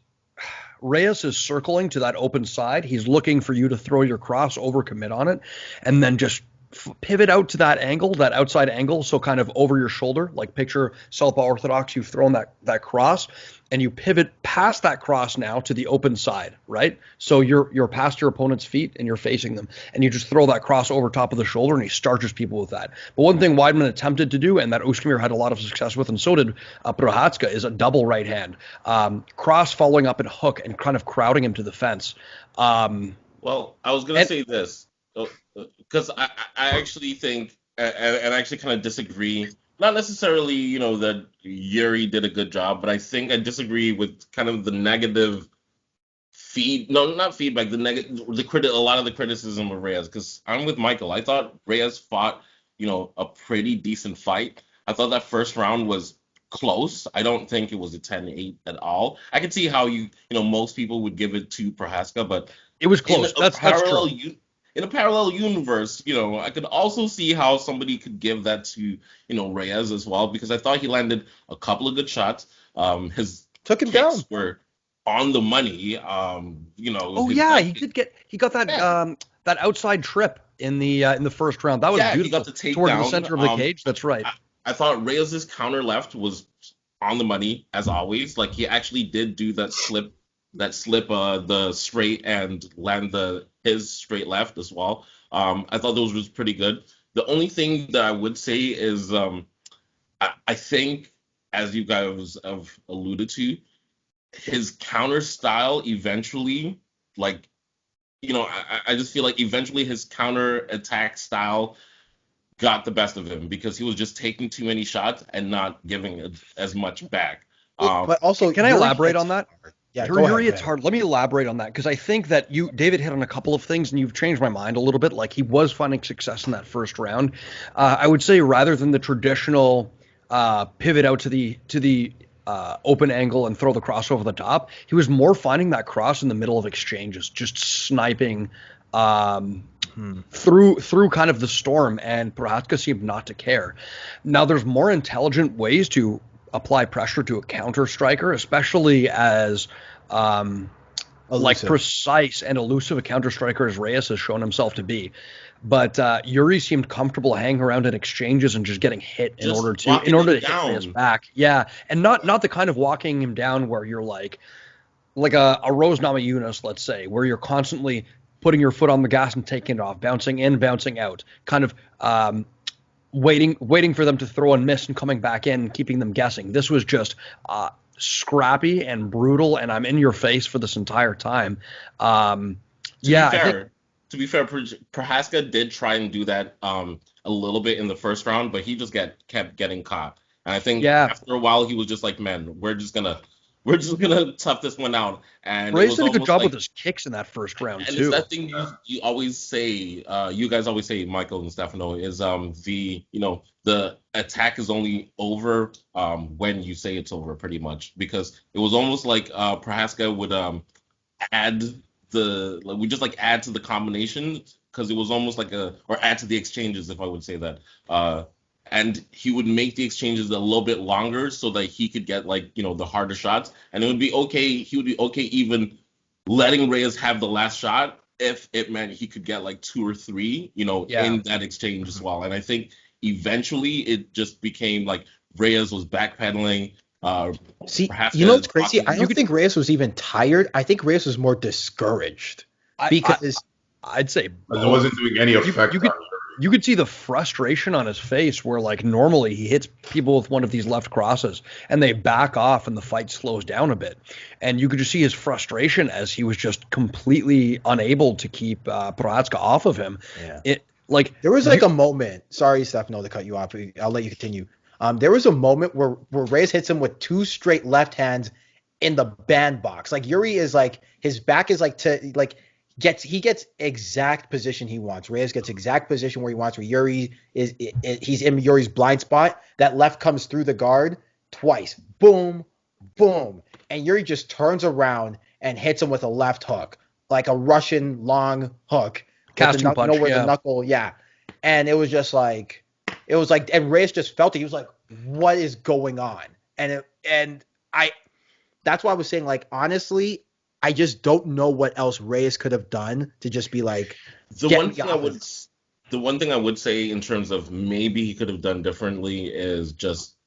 Reyes is circling to that open side, he's looking for you to throw your cross, overcommit on it, and then just pivot out to that angle, that outside angle, so kind of over your shoulder, like picture Southpaw Orthodox, you've thrown that cross, and you pivot past that cross now to the open side, right? So you're past your opponent's feet and you're facing them, and you just throw that cross over top of the shoulder, and he starches people with that. But one thing Weidman attempted to do, and that Oezdemir had a lot of success with, and so did Procházka, is a double right hand. Cross following up and hook and kind of crowding him to the fence. Well, I was gonna say this because I actually think and I actually kind of disagree. Not necessarily, that Yuri did a good job, but I think I disagree with kind of the negative not feedback, a lot of the criticism of Reyes, because I'm with Michael. I thought Reyes fought, a pretty decent fight. I thought that first round was close. I don't think it was a 10-8 at all. I could see how most people would give it to Prochazka, but it was close. That's true. In a parallel universe, I could also see how somebody could give that to, Reyes as well, because I thought he landed a couple of good shots. His took him kicks down. were on the money. He got that that outside trip in the first round. That was beautiful. He got the takedown toward the center of the cage. That's right. I thought Reyes' counter left was on the money as always. Like, he actually did do that slip the straight and land his straight left as well. I thought those was pretty good. The only thing that I would say is I think, as you guys have alluded to, his counter style eventually, I just feel like eventually his counter attack style got the best of him, because he was just taking too many shots and not giving as much back. But also, can I elaborate on that? Yeah, Yuri, it's hard. Let me elaborate on that, because I think that David hit on a couple of things, and you've changed my mind a little bit. Like, he was finding success in that first round. I would say, rather than the traditional pivot out to the open angle and throw the cross over the top, he was more finding that cross in the middle of exchanges, just sniping through kind of the storm, and Procházka seemed not to care. Now, there's more intelligent ways to apply pressure to a counter striker, especially as precise and elusive a counter striker as Reyes has shown himself to be. But Yuri seemed comfortable hanging around in exchanges and just getting hit in order to hit Reyes back. Yeah, and not the kind of walking him down where you're like a Rose Namajunas, let's say, where you're constantly putting your foot on the gas and taking it off, bouncing in, bouncing out, kind of waiting for them to throw and miss and coming back in, keeping them guessing. This was just scrappy and brutal, and I'm in your face for this entire time. To be fair, Procházka did try and do that a little bit in the first round, but he just kept getting caught. And I think after a while he was just like, man, we're just gonna tough this one out. And Reyes did a good job with his kicks in that first round and too. It's that thing you always say, you guys always say, Michael and Stefano, is the attack is only over when you say it's over, pretty much, because it was almost like Procházka would add add to the combination, because it was almost like or add to the exchanges, if I would say that. And he would make the exchanges a little bit longer so that he could get the harder shots, and it would be okay. He would be okay even letting Reyes have the last shot if it meant he could get 2 or 3, in that exchange as well. And I think eventually it just became Reyes was backpedaling. What's crazy? I don't think Reyes was even tired. I think Reyes was more discouraged because I'd say it wasn't doing any effect. You could see the frustration on his face, where normally he hits people with one of these left crosses and they back off and the fight slows down a bit. And you could just see his frustration as he was just completely unable to keep Procházka off of him. Yeah. Like There was like a moment. Sorry, Stefano, to cut you off. I'll let you continue. There was a moment where Reyes hits him with 2 straight left hands in the bandbox. Like Yuri is like his back is like to like he gets exact position he wants. Reyes gets exact position where he wants. Where Yuri he's in Yuri's blind spot. That left comes through the guard twice. Boom, boom, and Yuri just turns around and hits him with a left hook, like a Russian long hook. Casting punch, the knuckle, yeah. And it was just like, and Reyes just felt it. He was like, "What is going on?" That's why I was saying, like, honestly, I just don't know what else Reyes could have done to just be like. The one thing I would say in terms of maybe he could have done differently is just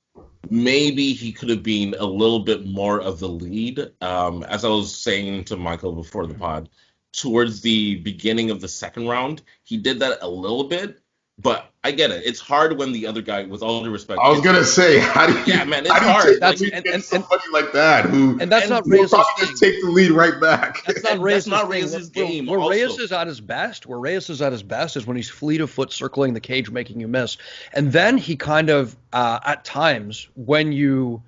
maybe he could have been a little bit more of the lead. As I was saying to Michael before the pod, towards the beginning of the second round, he did that a little bit, but I get it. It's hard when the other guy, with all due respect, I was gonna say, how do you? Yeah, man, it's hard. That's somebody like that who, and that's not Reyes. Reyes' Probably just take the lead right back. That's not Reyes' game. Where Reyes is at his best, is when he's fleet of foot circling the cage, making you miss, and then he kind of at times when you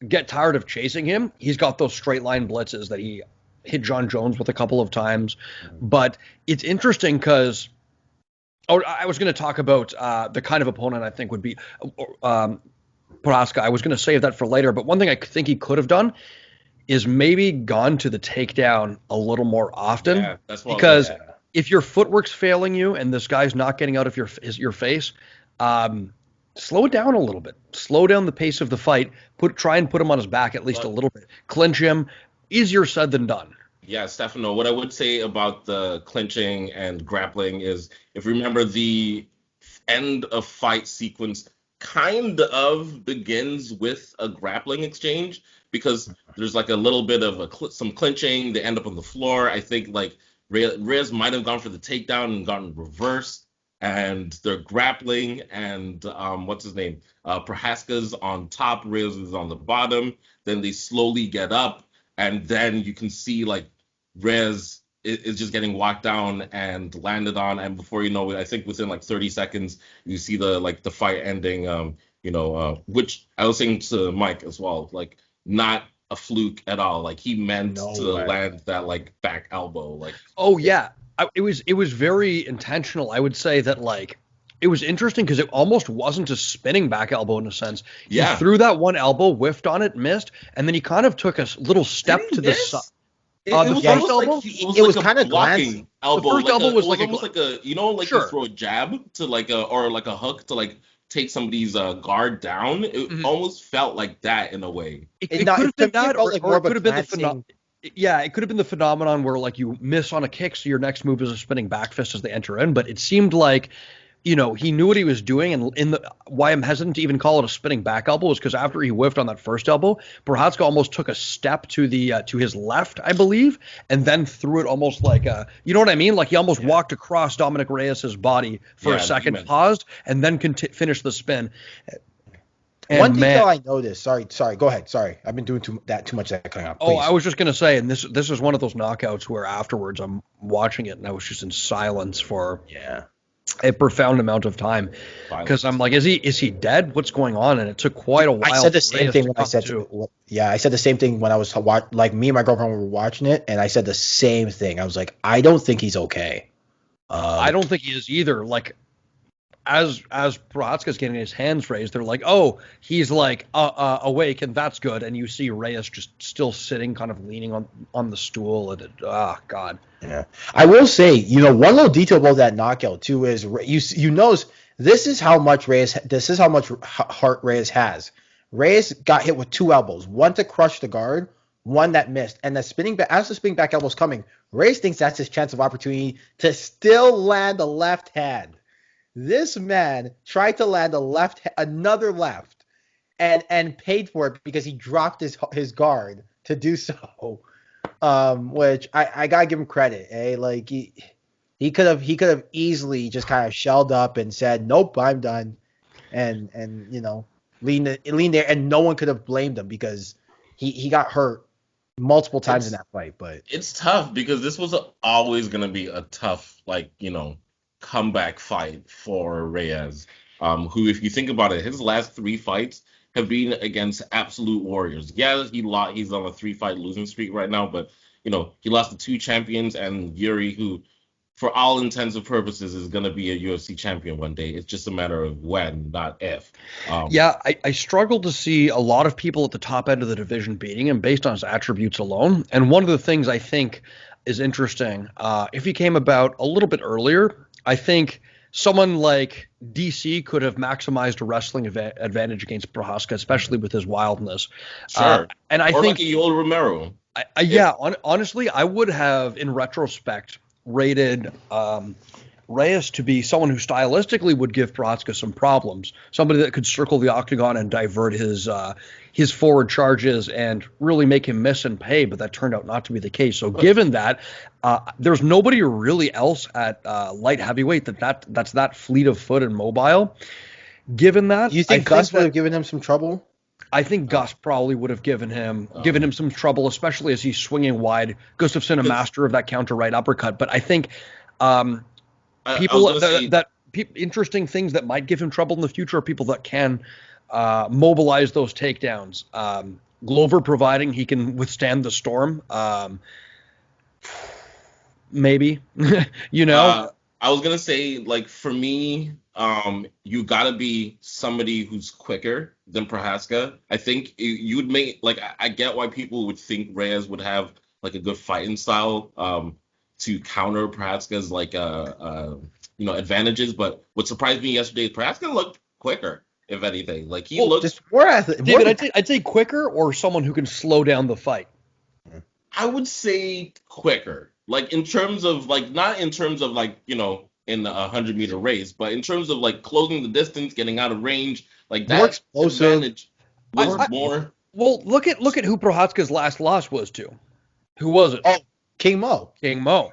get tired of chasing him, he's got those straight line blitzes that he hit John Jones with a couple of times. But it's interesting because I was going to talk about the kind of opponent I think would be Prochazka. I was going to save that for later, but one thing I think he could have done is maybe gone to the takedown a little more often. Yeah, that's what because if your footwork's failing you and this guy's not getting out of your face, slow it down a little bit. Slow down the pace of the fight. Try and put him on his back at least a little bit. Clinch him. Easier said than done. Yeah, Stefano, what I would say about the clinching and grappling is, if you remember, the end of fight sequence kind of begins with a grappling exchange, because there's like a little bit of some clinching. They end up on the floor. I think like Reyes might have gone for the takedown and gotten reversed, and they're grappling, and what's his name? Procházka's on top, Reyes is on the bottom. Then they slowly get up, and then you can see like Reyes is just getting walked down and landed on, and before you know it, I think within like 30 seconds, you see the fight ending. Which I was saying to Mike as well, like not a fluke at all. Like he meant land that like back elbow. Like it was very intentional. I would say that like it was interesting because it almost wasn't a spinning back elbow in a sense. He threw that one elbow, whiffed on it, missed, and then he kind of took a little step to the side. It was kind of glancing. Elbow. The first elbow was like almost like a, you throw a jab to like or like a hook to like take somebody's guard down. It almost felt like that in a way. It could have been that, or it could have been the phenomenon. Yeah, it could have been the phenomenon where like you miss on a kick, so your next move is a spinning back fist as they enter in. But it seemed like, he knew what he was doing, and why I'm hesitant to even call it a spinning back elbow is because after he whiffed on that first elbow, Procházka almost took a step to his left, I believe, and then threw it almost like you know what I mean? Like he almost walked across Dominic Reyes' body for a second, paused, and then finished the spin. And one thing though I noticed. Sorry, go ahead. Sorry, I've been doing too much of that coming up. Oh, I was just gonna say, and this is one of those knockouts where afterwards I'm watching it and I was just in silence for a profound amount of time, because I'm like, is he dead? What's going on? And it took quite a while. I said the same thing when I said I said the same thing when I was like me and my girlfriend were watching it, and I said the same thing. I was like, I don't think he's okay. I don't think he is either. Like as Procházka's getting his hands raised, they're like, oh, he's like awake, and that's good. And you see Reyes just still sitting, kind of leaning on the stool, and God. Yeah, I will say, one little detail about that knockout too is you notice this is how much heart Reyes has. Reyes got hit with 2 elbows, one to crush the guard, one that missed, and as the spinning back elbow's coming, Reyes thinks that's his chance of opportunity to still land a left hand. This man tried to land another left, and paid for it because he dropped his guard to do so. Which I gotta give him credit. Like he could have easily just kind of shelled up and said, "Nope, I'm done," and leaned there, and no one could have blamed him because he got hurt multiple times in that fight. But it's tough because this was always gonna be a tough comeback fight for Reyes, who, if you think about it, his last 3 fights have been against absolute warriors. Yeah, he's on a 3-fight losing streak right now, but he lost to 2 champions and Yuri, who, for all intents and purposes, is going to be a UFC champion one day. It's just a matter of when, not if. Yeah, I struggle to see a lot of people at the top end of the division beating him based on his attributes alone. And one of the things I think is interesting, if he came about a little bit earlier, I think someone like DC could have maximized a wrestling advantage against Prochazka, especially with his wildness. Sure. And I or think, like a Yoel Romero. Honestly, I would have, in retrospect, rated Reyes to be someone who stylistically would give Prochazka some problems, somebody that could circle the octagon and divert his forward charges and really make him miss and pay, but that turned out not to be the case. So given that, there's nobody really else at light heavyweight that's that fleet of foot and mobile. Given that, you think Gus would have given him some trouble? I think Gus probably would have given him some trouble, especially as he's swinging wide. Gustafsson, a master of that counter right uppercut, but I think interesting things that might give him trouble in the future are people that can mobilize those takedowns. Glover, providing he can withstand the storm, maybe. I was gonna say, like, for me, you gotta be somebody who's quicker than Prochazka. I think you would make, like, I get why people would think Reyes would have like a good fighting style to counter Prochazka's like advantages. But what surprised me yesterday is Prochazka looked quicker, if anything. Like he looked just more athletic. David, I'd say quicker, or someone who can slow down the fight. I would say quicker. Like in terms of like, not in terms of like, in a 100-meter race, but in terms of like closing the distance, getting out of range, like that more explosive. Advantage was more. Well, look at who Prochazka's last loss was to. Who was it? Oh, King Mo. King Mo.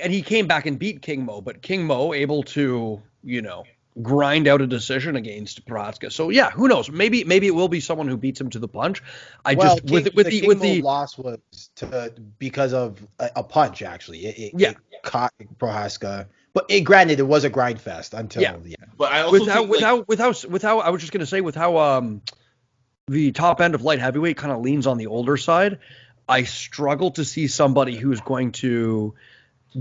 And he came back and beat King Mo, but King Mo able to, grind out a decision against Prochazka. So yeah, who knows? Maybe it will be someone who beats him to the punch. The loss was because of a punch. Actually, it caught Prochazka. But granted, it was a grind fest until But I also I was just gonna say, with how the top end of light heavyweight kind of leans on the older side, I struggle to see somebody who's going to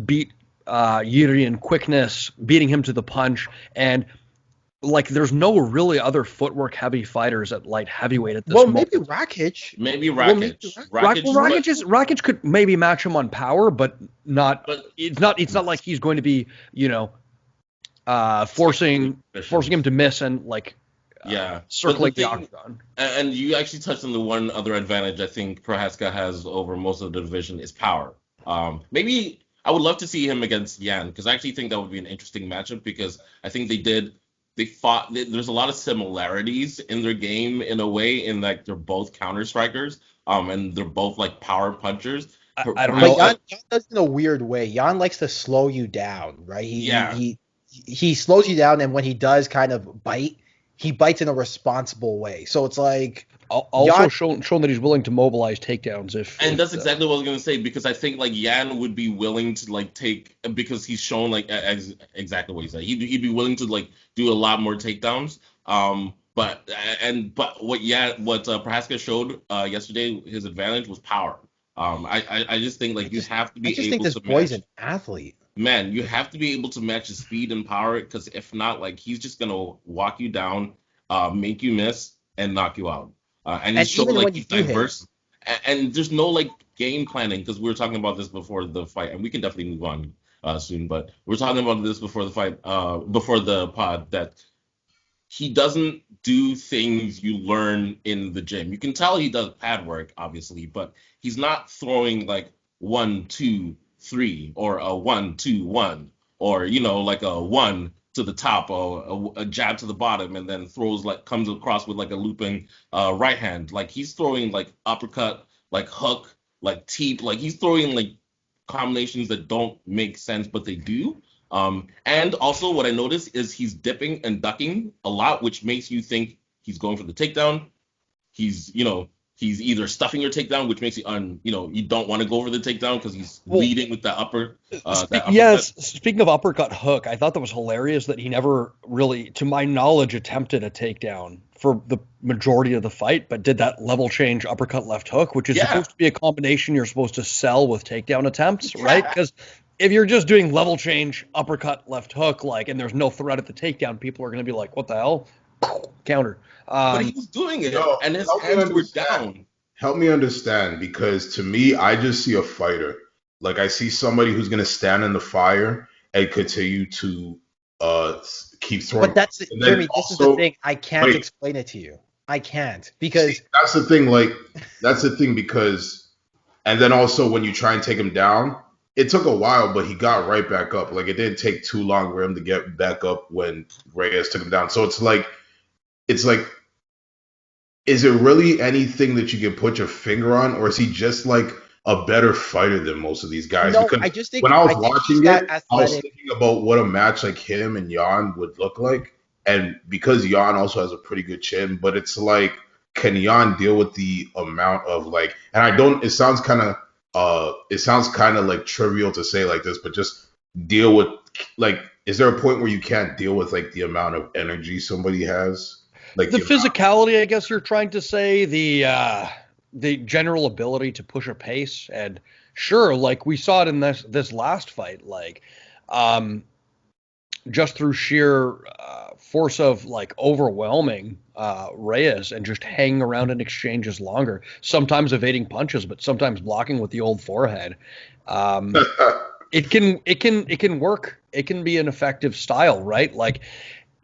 beat Yuri in quickness, beating him to the punch, and like there's no really other footwork heavy fighters at light heavyweight at this moment. Maybe Rakic. Rakic could maybe match him on power, but not. But it's not like he's going to be forcing him to miss and like circling the octagon. And you actually touched on the one other advantage I think Prochazka has over most of the division is power. Maybe I would love to see him against Yan, because I actually think that would be an interesting matchup, because I think they fought. There's a lot of similarities in their game in a way, in that they're both counter strikers, and they're both like power punchers. I don't know. Yan does in a weird way. Yan likes to slow you down, right? He slows you down, and when he does kind of bite, he bites in a responsible way. So it's like also shown that he's willing to mobilize takedowns that's exactly what I was gonna say, because I think like Yan would be willing to like take, because he's shown like exactly what he said. He'd be willing to like do a lot more takedowns. But what Prochazka showed yesterday, his advantage was power. I just think like you have to be able to. I just think this boy's an athlete. Man, you have to be able to match his speed and power, because if not, like he's just gonna walk you down, make you miss, and knock you out. And he's showing like he's diverse, and there's no like game planning, because we were talking about this before the fight, and we can definitely move on soon. But we're talking about this before the fight, before the pod, that he doesn't do things you learn in the gym. You can tell he does pad work, obviously, but he's not throwing like 1, 2, 3 or a 1, 2, 1, or like a 1 to the top or a jab to the bottom, and then comes across with like a looping right hand. Like he's throwing like uppercut, like hook, like teep, like he's throwing like combinations that don't make sense, but they do. And also what I noticed is he's dipping and ducking a lot, which makes you think he's going for the takedown. He's he's either stuffing your takedown, which makes you you don't want to go for the takedown because he's Well, leading with that uppercut. Yes, speaking of uppercut hook, I thought that was hilarious that he never really, to my knowledge, attempted a takedown for the majority of the fight, but did that level change uppercut left hook, which is supposed to be a combination you're supposed to sell with takedown attempts, right? Because if you're just doing level change uppercut left hook, and there's no threat at the takedown, people are going to be like, what the hell? Counter. But he was doing it, and his hands were down. Help me understand, because to me, I just see a fighter. Like, I see somebody who's going to stand in the fire and continue to keep throwing. But Jeremy, this is the thing. I can't explain it to you. I can't, because that's the thing. That's the thing, because, and then also when you try and take him down, it took a while, but he got right back up. Like, it didn't take too long for him to get back up when Reyes took him down. So it's like, is it really anything that you can put your finger on, or is he just like a better fighter than most of these guys? No, because I just think when I was watching it, athletic. I was thinking about what a match like him and Jan would look like. And because Jan also has a pretty good chin, but it's like, can Jan deal with the amount of and I don't, it sounds kind of like trivial to say like this, but just deal with, is there a point where you can't deal with the amount of energy somebody has? The physicality, I guess you're trying to say, the general ability to push a pace, and sure, we saw it in this last fight, just through sheer force of overwhelming Reyes and just hanging around in exchanges longer, sometimes evading punches, but sometimes blocking with the old forehead. It can work. It can be an effective style, right?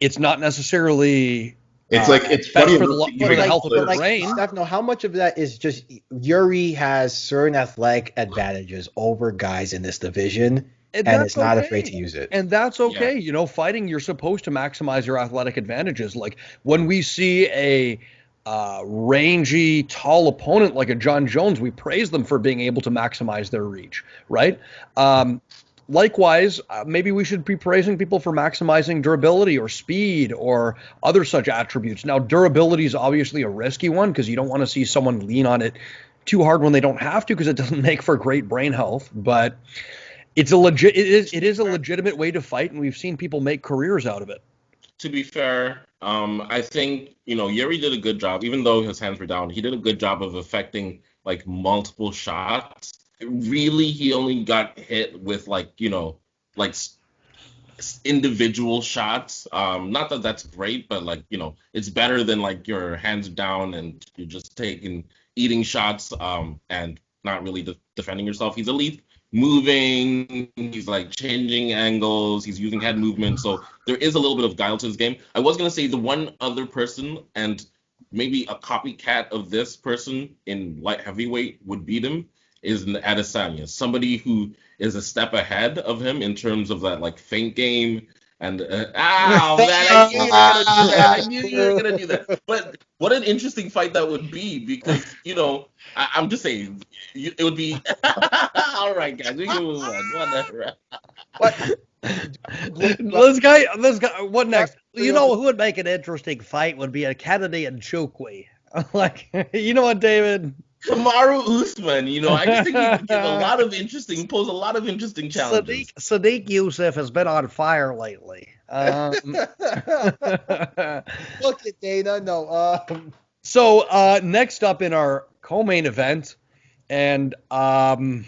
It's not necessarily. It's funny for the health of the brain. Stefano, how much of that is just Yuri has certain athletic advantages over guys in this division, and is not afraid to use it. And that's okay. Yeah. Fighting, you're supposed to maximize your athletic advantages. When we see a rangy, tall opponent like a John Jones, we praise them for being able to maximize their reach, right? Likewise, maybe we should be praising people for maximizing durability or speed or other such attributes. Now, durability is obviously a risky one because you don't want to see someone lean on it too hard when they don't have to, because it doesn't make for great brain health. But it is a legitimate way to fight, and we've seen people make careers out of it. To be fair, I think Yuri did a good job, even though his hands were down. He did a good job of affecting multiple shots. Really, he only got hit with individual shots. Not that that's great, but it's better than your hands down and you're just eating shots and not really defending yourself. He's elite moving, he's changing angles, he's using head movement, so there is a little bit of guile to his game. I was gonna say the one other person, and maybe a copycat of this person in light heavyweight would beat him, is Adesanya, somebody who is a step ahead of him in terms of that feint game. And man, I knew you were gonna do that. But what an interesting fight that would be, because I'm just saying it would be. All right, guys, we can move on. Whatever. What? This guy. What next? Who would make an interesting fight would be a Kennedy and Chukwi. What, David? Kamaru Usman, I just think he could pose a lot of interesting challenges. Sadiq Youssef has been on fire lately. Look at Dana. No. So next up in our co-main event, and Giga,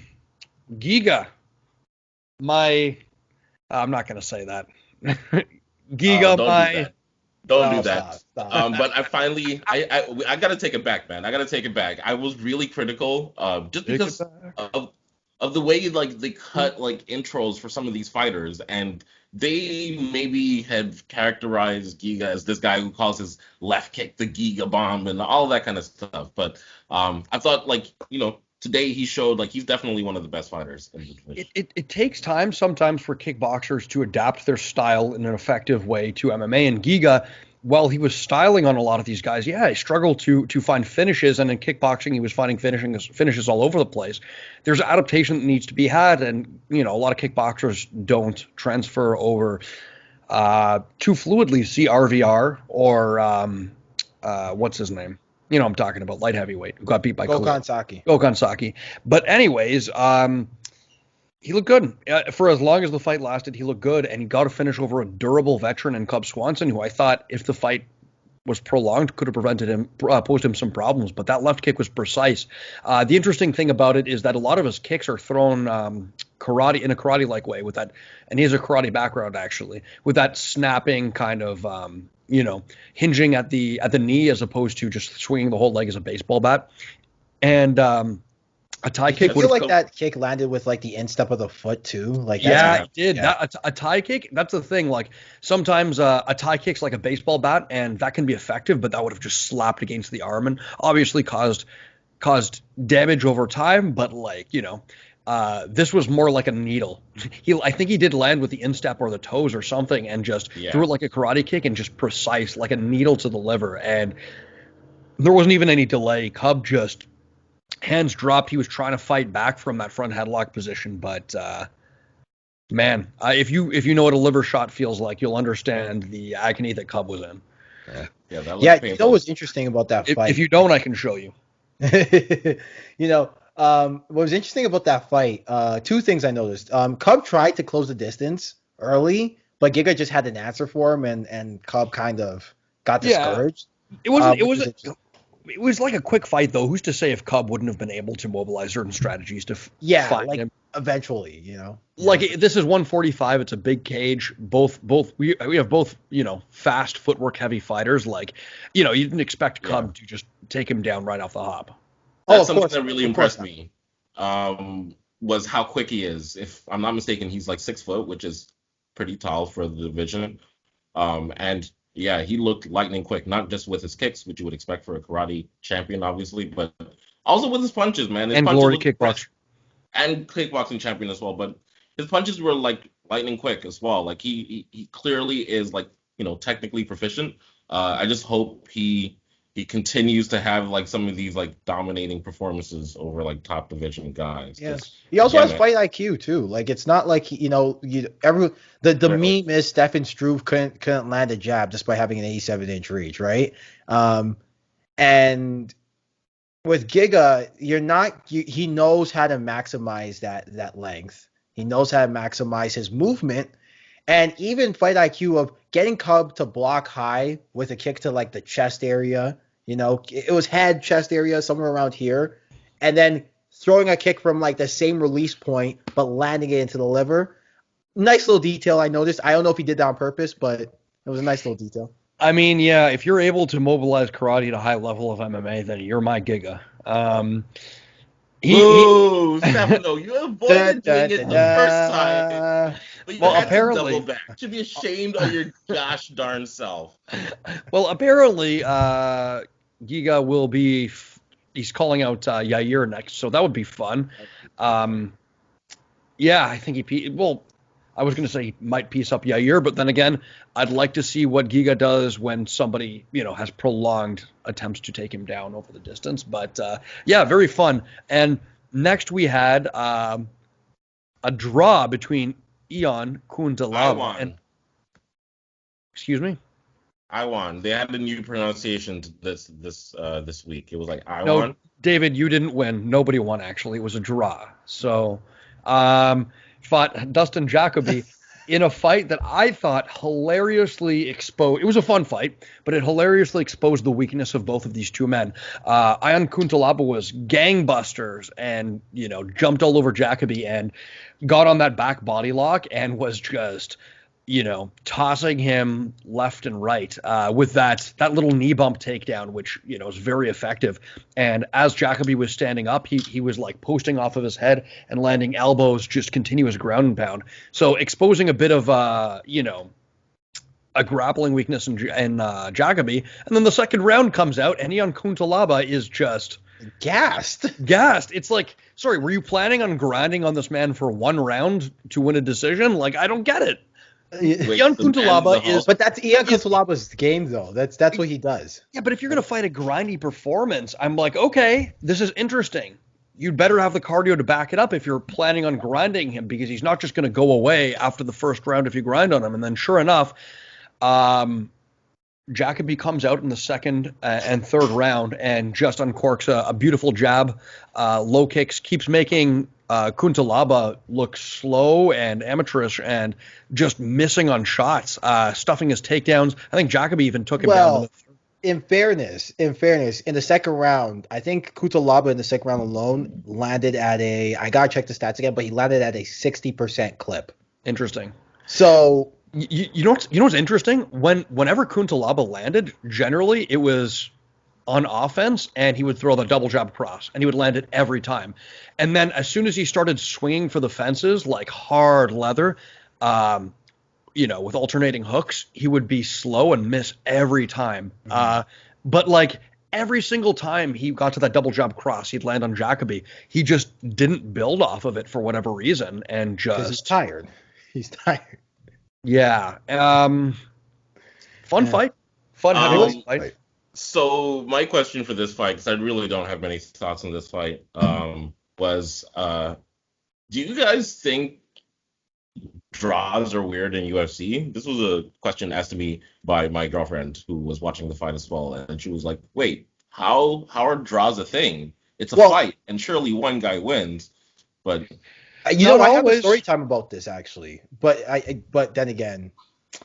I'm not going to say that. Giga, Don't do that. Stop. But I finally, I gotta take it back, man. I gotta take it back. I was really critical, just because of the way they cut intros for some of these fighters, and they maybe had characterized Giga as this guy who calls his left kick the Giga bomb and all that kind of stuff. But I thought today he showed he's definitely one of the best fighters in the division. It takes time sometimes for kickboxers to adapt their style in an effective way to MMA. And Giga, while he was styling on a lot of these guys, he struggled to find finishes. And in kickboxing, he was finding finishes all over the place. There's adaptation that needs to be had. And, a lot of kickboxers don't transfer over too fluidly. See RVR or what's his name? You know, I'm talking about light heavyweight, who got beat by Gokhan Saki. Gokhan Saki. But anyways, he looked good. For as long as the fight lasted, he looked good, and he got a finish over a durable veteran in Cub Swanson, who I thought, if the fight was prolonged, could have posed him some problems. But that left kick was precise. The interesting thing about it is that a lot of his kicks are thrown karate in a karate-like way with that, and he has a karate background actually, with that snapping kind of hinging at the knee as opposed to just swinging the whole leg as a baseball bat. And a tie kick. I feel like that kick landed with like the instep of the foot too. Like yeah, it did. Yeah. A tie kick. That's the thing. Like sometimes a tie kick's like a baseball bat, and that can be effective, but that would have just slapped against the arm and obviously caused damage over time. But this was more like a needle. I think he did land with the instep or the toes or something, and just threw it like a karate kick and just precise, like a needle to the liver. And there wasn't even any delay. Cub just hands dropped. He was trying to fight back from that front headlock position, but man, if you know what a liver shot feels like, you'll understand the agony that Cub was in. Yeah, that yeah. You know what's interesting about that fight? If you don't, I can show you. What was interesting about that fight? Two things I noticed. Cub tried to close the distance early, but Giga just had an answer for him, and Cub kind of got discouraged. It wasn't. It was like a quick fight, though. Who's to say if Cub wouldn't have been able to mobilize certain strategies to find him? Eventually, Like this is 145. It's a big cage. We have both, fast footwork heavy fighters. Like, you didn't expect Cub to just take him down right off the hop. That's something that really impressed me. Was how quick he is. If I'm not mistaken, he's like 6 foot, which is pretty tall for the division. And yeah, he looked lightning quick, not just with his kicks, which you would expect for a karate champion, obviously, but also with his punches, man. And glory kickboxing. And kickboxing champion as well. But his punches were like lightning quick as well. Like he clearly is like, technically proficient. I just hope he continues to have like some of these like dominating performances over like top division guys. Yeah. He also has fight IQ too. Like it's not like the meme is Stefan Struve couldn't land a jab just by having an 87-inch reach, right? And with Giga, he knows how to maximize that length. He knows how to maximize his movement, and even fight IQ of getting Cub to block high with a kick to like the chest area. It was head, chest area, somewhere around here. And then throwing a kick from like the same release point, but landing it into the liver. Nice little detail I noticed. I don't know if he did that on purpose, but it was a nice little detail. I mean, yeah, if you're able to mobilize karate at a high level of MMA, then you're my Giga. Stefano, you avoided doing it the first time. But you had apparently, to double back. You should be ashamed of your gosh darn self. Well, apparently, Giga will be. He's calling out Yair next, so that would be fun. Yeah, I think I was going to say he might piece up Yair, but then again, I'd like to see what Giga does when somebody, has prolonged attempts to take him down over the distance. But yeah, very fun. And next we had a draw between Ion Kuntalaba and. Excuse me. I won. They had a new pronunciation this week. It was like I no, won. David, you didn't win. Nobody won actually. It was a draw. So, fought Dustin Jacoby in a fight that I thought hilariously exposed. It was a fun fight, but it hilariously exposed the weakness of both of these two men. Ion Kuntalaba was gangbusters and jumped all over Jacoby and got on that back body lock and was just. Tossing him left and right with that little knee bump takedown, which, is very effective. And as Jacoby was standing up, he was like posting off of his head and landing elbows, just continuous ground and pound. So exposing a bit of, a grappling weakness in Jacoby. And then the second round comes out and Ion Kuntalaba is just... Gassed. It's like, sorry, were you planning on grinding on this man for one round to win a decision? Like, I don't get it. Ion Kuntalaba is, but that's Ion Kuntalaba's game, though. That's what he does. Yeah, but if you're gonna fight a grindy performance, I'm like, okay, this is interesting. You'd better have the cardio to back it up if you're planning on grinding him, because he's not just gonna go away after the first round if you grind on him. And then, sure enough, Jacoby comes out in the second and third round and just uncorks a beautiful jab, low kicks, keeps making Kuntalaba look slow and amateurish and just missing on shots, stuffing his takedowns. I think Jacoby even took him down. In fairness, in the second round, I think Kuntalaba in the second round alone landed at I gotta check the stats again, but he landed at a 60% clip. Interesting. So you know what's interesting? Whenever Kuntalaba landed, generally it was on offense, and he would throw the double jab across, and he would land it every time. And then as soon as he started swinging for the fences like hard leather, with alternating hooks, he would be slow and miss every time. But like every single time he got to that double jab cross, he'd land on Jacoby. He just didn't build off of it for whatever reason, and just he's tired. He's tired. Yeah. Fun fight. Fun heavyweight fight. So my question for this fight, because I really don't have many thoughts on this fight, was do you guys think draws are weird in UFC? This was a question asked to me by my girlfriend who was watching the fight as well, and she was like, wait, how are draws a thing? It's a fight, and surely one guy wins, but I have a story time about this actually, but then again,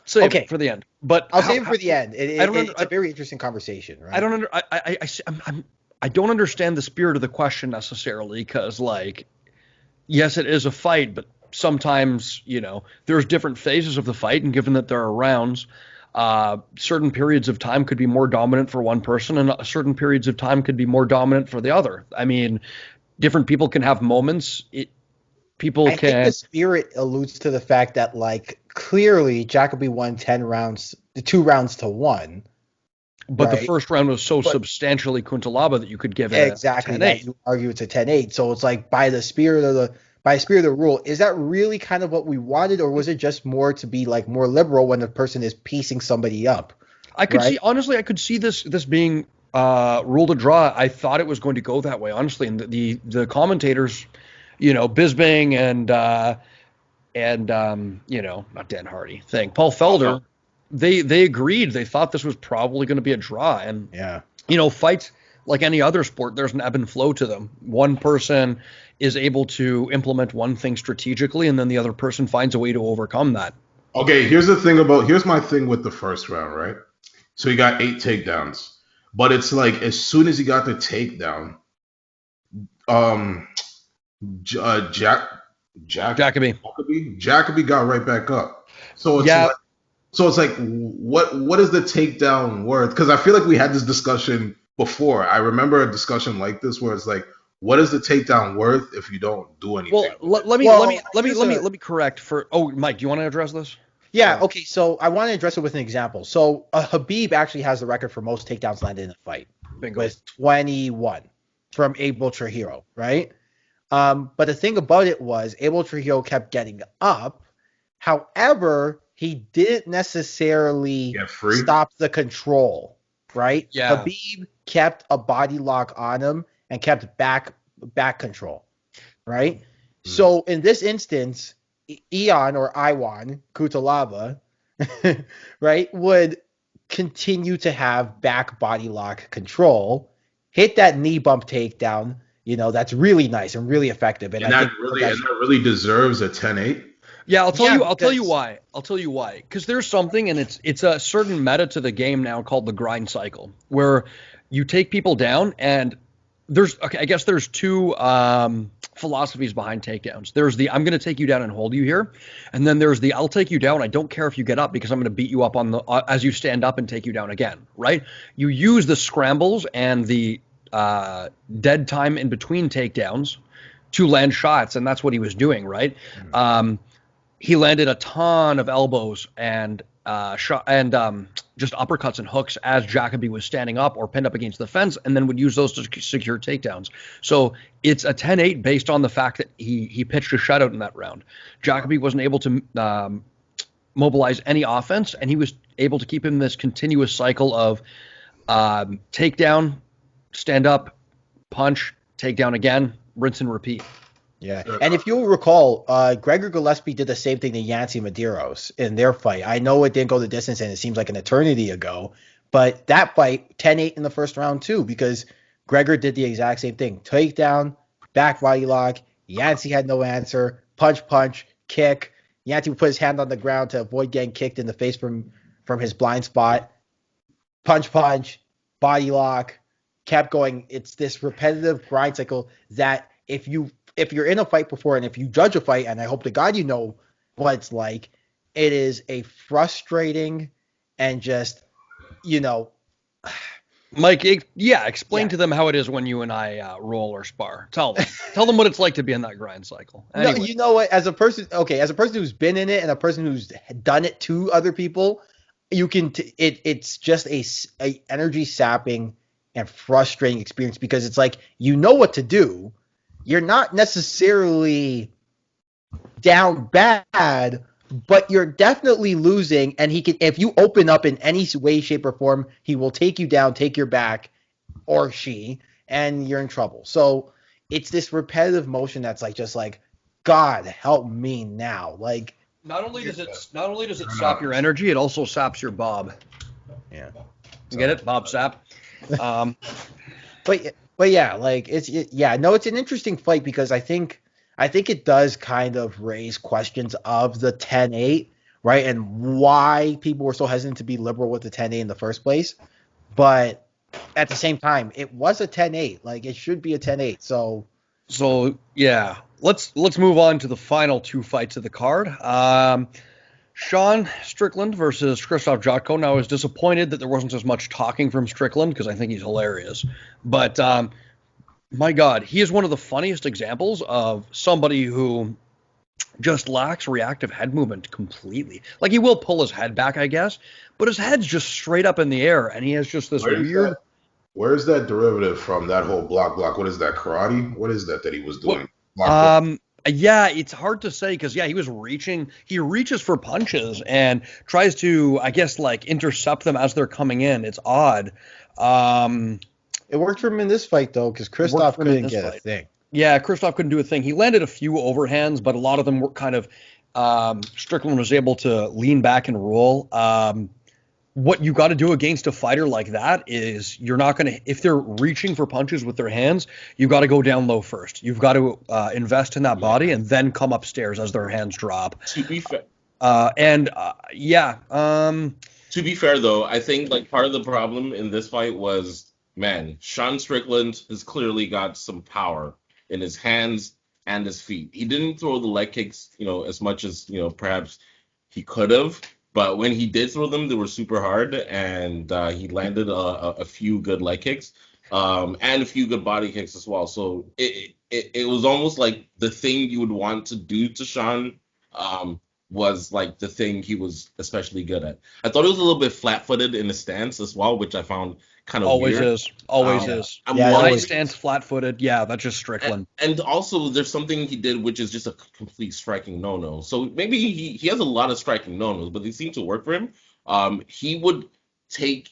save it for the end. But I'll save it for the end. It's a very interesting conversation, right? I don't understand the spirit of the question necessarily, because like, yes, it is a fight, but sometimes there's different phases of the fight, and given that there are rounds, certain periods of time could be more dominant for one person, and certain periods of time could be more dominant for the other. I mean, different people can have moments. I think the spirit alludes to the fact that, like, clearly Jacoby won 10 rounds, 2 rounds to 1. But the first round was substantially Kuntalaba that you could give it exactly a 10-8. You argue it's a 10-8. So it's like by the spirit of the rule, is that really kind of what we wanted, or was it just more to be like more liberal when the person is piecing somebody up? I could see this being ruled a draw. I thought it was going to go that way, honestly, and the commentators, Bisbing and not Dan Hardy Paul Felder, they agreed. They thought this was probably going to be a draw, and fights like any other sport, there's an ebb and flow to them. One person is able to implement one thing strategically, and then the other person finds a way to overcome that. Okay, here's my thing with the first round, right? So he got 8 takedowns, but it's like as soon as he got the takedown, Jacoby got right back up. So it's like what is the takedown worth? Because I feel like we had this discussion before. I remember a discussion like this where it's like, what is the takedown worth if you don't do anything? Well, let me correct for. Oh, Mike, do you want to address this? Yeah. Okay. So I want to address it with an example. So Habib actually has the record for most takedowns landed in a fight. Bingo. With 21 from Abel Trujillo, right? But the thing about it was Abel Trujillo kept getting up. However, he didn't necessarily stop the control, right? Yeah. Habib kept a body lock on him and kept back control, right? So in this instance, Ion or Iwan Kutalaba, right, would continue to have back body lock control, hit that knee bump takedown, that's really nice and really effective. And that really deserves a 10-8. Yeah, I'll tell you why. Because there's something, and it's a certain meta to the game now called the grind cycle, where you take people down, and I guess there's 2 philosophies behind takedowns. There's the I'm going to take you down and hold you here, and then there's the I'll take you down. I don't care if you get up because I'm going to beat you up on the as you stand up and take you down again. Right? You use the scrambles and the dead time in between takedowns to land shots, and that's what he was doing. Right? He landed a ton of elbows and just uppercuts and hooks as Jacoby was standing up or pinned up against the fence, and then would use those to secure takedowns. So it's a 10-8 based on the fact that he pitched a shutout in that round. Jacoby wasn't able to mobilize any offense, and he was able to keep him in this continuous cycle of takedown, stand up, punch, takedown again, rinse and repeat. Yeah, and if you'll recall, Gregor Gillespie did the same thing to Yancy Medeiros in their fight. I know it didn't go the distance, and it seems like an eternity ago, But that fight, 10-8 in the first round too, because Gregor did the exact same thing. Takedown, back body lock. Yancey had no answer. Punch, kick. Yancey would put his hand on the ground to avoid getting kicked in the face from his blind spot. Punch, body lock. Kept going. It's this repetitive grind cycle that if you're in a fight before and if you judge a fight, and I hope to God you know what it's like, it is a frustrating and just, Mike, explain to them how it is when you and I roll or spar. Tell them what it's like to be in that grind cycle. Anyway. No, you know what? As a person who's been in it and a person who's done it to other people, you can. It's just a energy sapping and frustrating experience because it's like you know what to do. You're not necessarily down bad, but you're definitely losing. And he can, if you open up in any way, shape, or form, he will take you down, take your back, or she, and you're in trouble. So it's this repetitive motion that's like just like, God help me now. Like not only does it sap your energy, it also saps your bob. Yeah, you get it, Bob Sap. But yeah, like it's an interesting fight because I think it does kind of raise questions of the 10-8, right? And why people were so hesitant to be liberal with the 10-8 in the first place. But at the same time, it was a 10-8. Like it should be a 10-8. So yeah, let's move on to the final two fights of the card. Sean Strickland versus Krzysztof Jotko. Now, I was disappointed that there wasn't as much talking from Strickland because I think he's hilarious. But my God, he is one of the funniest examples of somebody who just lacks reactive head movement completely. Like he will pull his head back, I guess, but his head's just straight up in the air, and he has just this weird. Where is that derivative from? That whole block? What is that, karate? What is that he was doing? Yeah, it's hard to say because, he was reaching. He reaches for punches and tries to, I guess, like intercept them as they're coming in. It's odd. It worked for him in this fight, though, because Krzysztof couldn't get a thing. Yeah, Krzysztof couldn't do a thing. He landed a few overhands, but a lot of them were kind of Strickland was able to lean back and roll. What you got to do against a fighter like that is you're not going to, if they're reaching for punches with their hands, you got to go down low first. You've got to invest in that body and then come upstairs as their hands drop. To be fair. To be fair, though, I think like part of the problem in this fight was, man, Sean Strickland has clearly got some power in his hands and his feet. He didn't throw the leg kicks, as much as, perhaps he could have. But when he did throw them, they were super hard, and he landed a few good leg kicks and a few good body kicks as well. So it was almost like the thing you would want to do to Sean was like the thing he was especially good at. I thought it was a little bit flat-footed in his stance as well, which I found kind of always weird. is. When he stands flat-footed, that's just Strickland. And also, there's something he did which is just a complete striking no-no. So maybe he has a lot of striking no-nos, but they seem to work for him. He would take,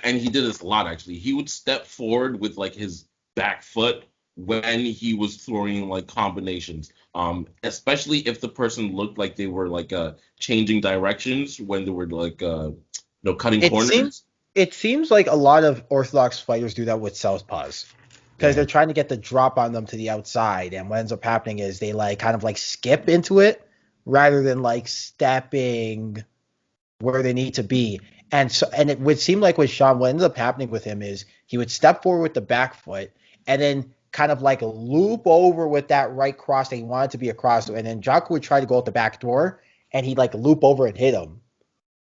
and he did this a lot actually. He would step forward with like his back foot when he was throwing like combinations. Especially if the person looked like they were like changing directions when they were like cutting corners. It seems like a lot of Orthodox fighters do that with southpaws because they're trying to get the drop on them to the outside. And what ends up happening is they like kind of like skip into it rather than like stepping where they need to be. And it would seem like with Sean, what ends up happening with him is he would step forward with the back foot and then kind of like loop over with that right cross that he wanted to be a cross. And then Jotko would try to go out the back door and he'd like loop over and hit him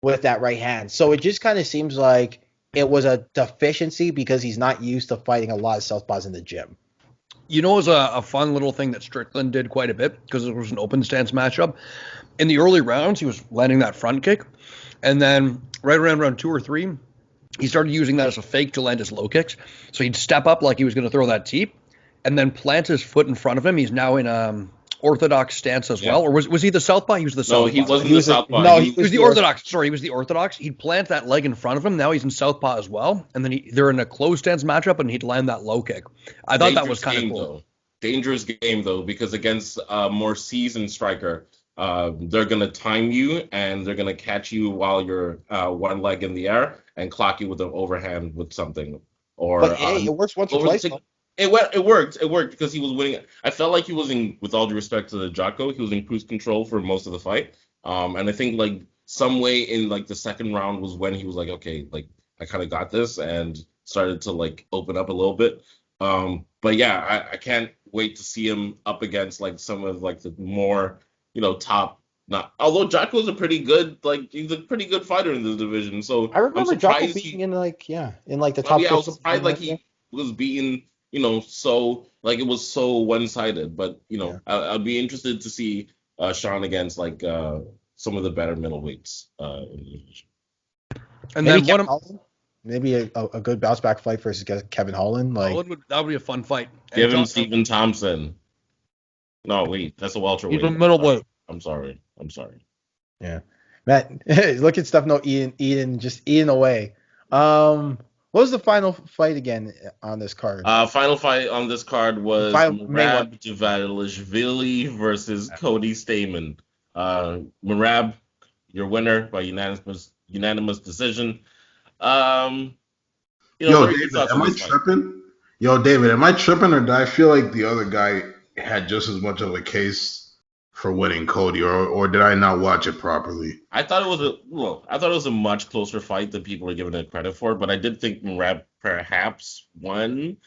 with that right hand. So it just kind of seems like it was a deficiency because he's not used to fighting a lot of southpaws in the gym. It was a fun little thing that Strickland did quite a bit because it was an open stance matchup. In the early rounds, he was landing that front kick. And then right around round 2 or 3, he started using that as a fake to land his low kicks. So he'd step up like he was going to throw that teep and then plant his foot in front of him. He's now in orthodox stance as well, or was he the southpaw? He was the southpaw. No, he wasn't the southpaw. No, he was the orthodox. Sorry, he was the orthodox. He'd plant that leg in front of him. Now he's in southpaw as well, and then they're in a closed stance matchup, and he'd land that low kick. I thought that was kind of cool. Dangerous game though, because against a more seasoned striker, they're gonna time you and they're gonna catch you while you're one leg in the air, and clock you with an overhand with something. Or But hey, it works once or twice. It worked because he was winning. I felt like he was with all due respect to the Jocko, he was in cruise control for most of the fight. And I think like some way in like the second round was when he was like, okay, like I kind of got this and started to like open up a little bit. But yeah, I can't wait to see him up against like some of like the more, top. Not although Jocko's a pretty good, like he's a pretty good fighter in this division. So I remember I'm Jocko surprised being in the top. I was surprised like he was beaten, so like it was so one-sided. But I'd be interested to see Sean against like some of the better middleweights in the division. And maybe then maybe a good bounce back fight versus Kevin Holland. Like that would be a fun fight. Give him Stephen Thompson. No, wait, that's a welterweight. He's a middleweight. I'm sorry. Yeah, Matt, look at Stefano just eating away. What was the final fight again on this card? Final fight on this card was Merab Dvalishvili versus Cody Stamann. Merab, your winner by unanimous decision. Yo, David, am I tripping? David, am I tripping, or do I feel like the other guy had just as much of a case for winning Cody, or did I not watch it properly? I thought it was a much closer fight than people are giving it credit for, but I did think Merab perhaps won,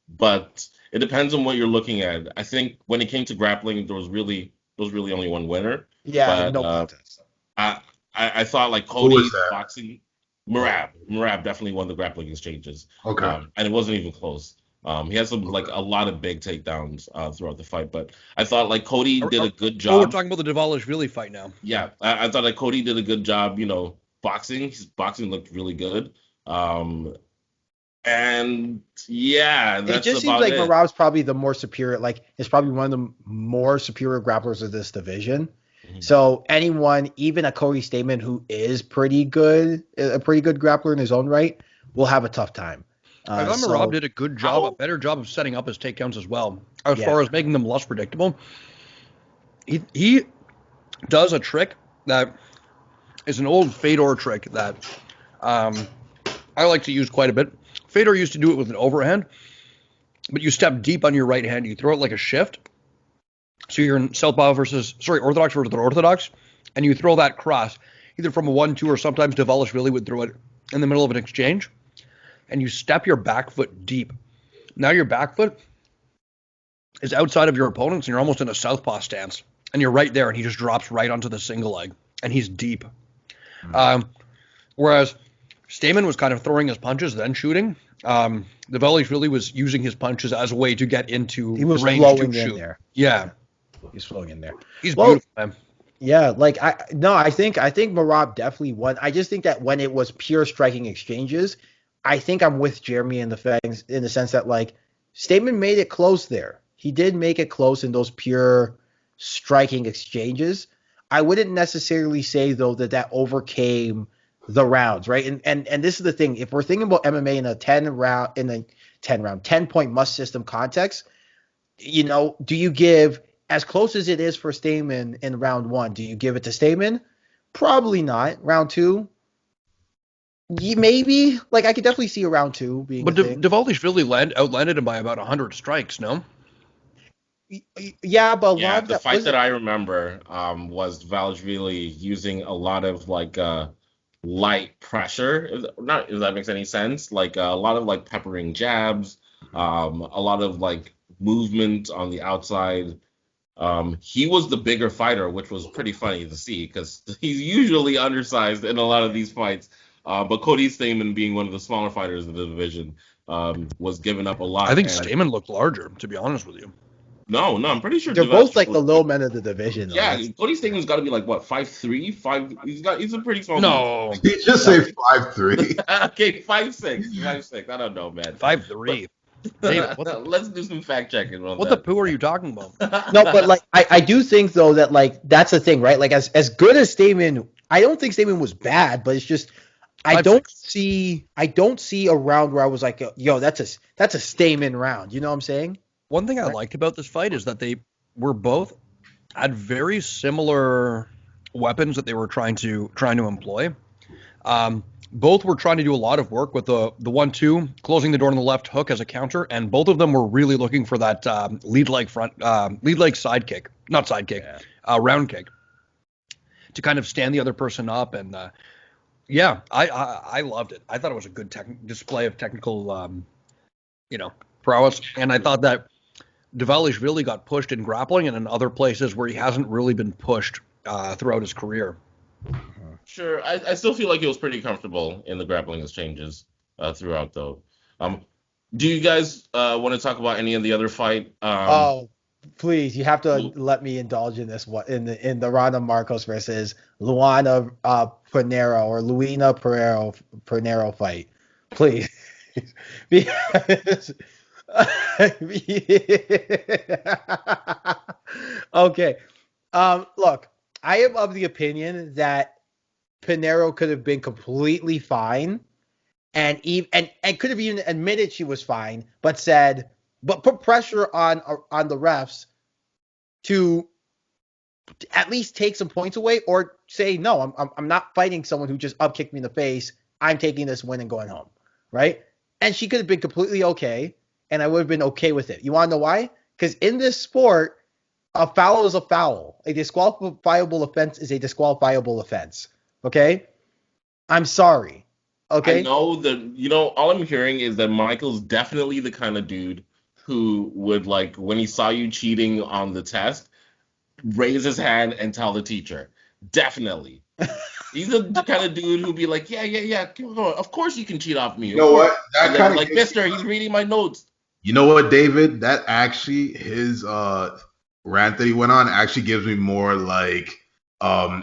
but it depends on what you're looking at. I think when it came to grappling, there was really only one winner. Yeah, but, no contest. I thought like Cody's boxing. Merab definitely won the grappling exchanges. Okay, and it wasn't even close. He had a lot of big takedowns throughout the fight, but I thought like Cody did a good job. Oh, we're talking about the Dvalishvili fight now. Yeah, I thought like Cody did a good job, boxing. His boxing looked really good. And yeah, it just seems like Merab's probably the more superior, like it's probably one of the more superior grapplers of this division. Mm-hmm. So anyone, even a Cody Stamann who is a pretty good grappler in his own right, will have a tough time. I thought Merab did a good job, a better job of setting up his takedowns as well, as far as making them less predictable. He does a trick that is an old Fedor trick that I like to use quite a bit. Fedor used to do it with an overhand, but you step deep on your right hand. You throw it like a shift. So you're in Orthodox versus Orthodox, and you throw that cross, either from a 1-2 or sometimes Dvalishvili would throw it in the middle of an exchange. And you step your back foot deep. Now your back foot is outside of your opponent's, and you're almost in a southpaw stance. And you're right there, and he just drops right onto the single leg, and he's deep. Mm-hmm. Whereas Stamann was kind of throwing his punches, then shooting. Dvalishvili was using his punches as a way to get into range to shoot. There. Yeah. He's flowing in there. He's beautiful, man. Yeah, like I think Merab definitely won. I just think that when it was pure striking exchanges, I think I'm with Jeremy in the sense that like Stamann made it close there. He did make it close in those pure striking exchanges. I wouldn't necessarily say though that overcame the rounds, right? And this is the thing. If we're thinking about MMA in a 10-point must system context, do you give as close as it is for Stamann in round 1? Do you give it to Stamann? Probably not. Round 2. Maybe, like I could definitely see a round 2 being. But Dvalishvili outlanded him by about 100 strikes, no? Yeah, but the fight that I remember was Dvalishvili using a lot of like light pressure, if that makes any sense. Like a lot of like peppering jabs, a lot of like movement on the outside. He was the bigger fighter, which was pretty funny to see because he's usually undersized in a lot of these fights. But Cody Stamann, being one of the smaller fighters in the division, was giving up a lot. I think Stamann looked larger, to be honest with you. No, I'm pretty sure they're both like the little men of the division. Yeah, Cody Stamann's got to be like what 5'3", 5. He's a pretty small. No, he just say 5'3". Okay, 5'6". I don't know, man. 5'3". Let's do some fact checking. What the poo are you talking about? No, but like I do think though that like that's the thing, right? Like as good as Stamann, I don't think Stamann was bad, but it's just I don't see a round where I was like, yo, that's a Stamann round. You know what I'm saying? One thing I liked about this fight is that they were both had very similar weapons that they were trying to employ. both were trying to do a lot of work with the 1-2, closing the door on the left hook as a counter, and both of them were really looking for that lead leg side kick, not side kick, round kick, to kind of stand the other person up. And I loved it. I thought it was a good display of technical, prowess, and I thought that Dvalishvili got pushed in grappling and in other places where he hasn't really been pushed throughout his career. Sure, I still feel like he was pretty comfortable in the grappling exchanges throughout, though. Do you guys want to talk about any of the other fight? Please, you have to let me indulge in this one in the Ronda Marcos versus Luana Pinheiro or Luina Pinheiro fight, please. Because, okay. Look, I am of the opinion that Pinheiro could have been completely fine and could have even admitted she was fine, but put pressure on the refs to at least take some points away, or say, no, I'm not fighting someone who just up-kicked me in the face. I'm taking this win and going home, right? And she could have been completely okay, and I would have been okay with it. You want to know why? Because in this sport, a foul is a foul. A disqualifiable offense is a disqualifiable offense. Okay? I'm sorry. Okay? I know that, all I'm hearing is that Michael's definitely the kind of dude who would, like, when he saw you cheating on the test, raise his hand and tell the teacher. Definitely. He's the kind of dude who'd be like, yeah, come on. Of course you can cheat off me. You know what? That kind of like, mister, he's reading my notes. You know what, David? That actually, his rant that he went on actually gives me more like,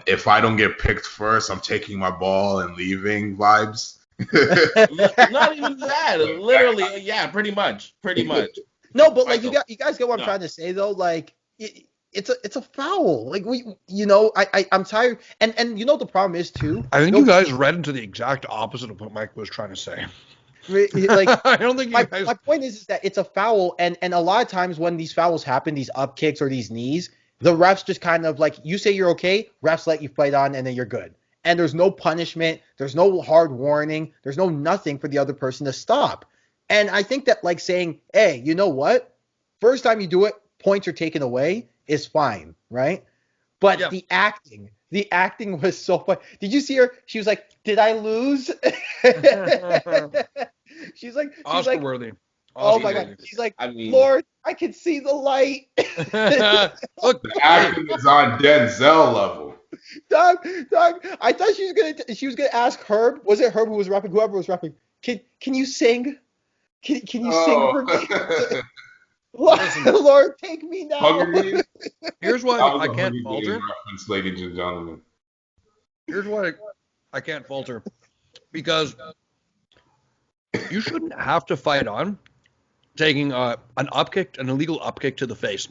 if I don't get picked first, I'm taking my ball and leaving vibes. Not even that. Literally, yeah, pretty much. No, but like you guys get what I'm trying to say though. Like it's a foul. Like I'm tired. And the problem is too. I think you guys read into the exact opposite of what Mike was trying to say. Like I don't think my point is that it's a foul, and a lot of times when these fouls happen, these up kicks or these knees, the refs just kind of like, you say you're okay, refs let you fight on, and then you're good. And there's no punishment, there's no hard warning, there's no nothing for the other person to stop. And I think that like saying, hey, you know what? First time you do it, points are taken away is fine, right? But the acting was so fun. Did you see her? She was like, did I lose? she's like Oscar worthy. Oh my God. She's like, Lord, I can see the light. Look, the acting is on Denzel level. Dog, I thought she was gonna ask Herb. Was it Herb who was rapping? Whoever was rapping. Can you sing? Can you sing for me? Lord, take me now. Here's why I can't falter. Reference, ladies and gentlemen. Here's why I can't falter. Because you shouldn't have to fight on taking an illegal upkick to the face.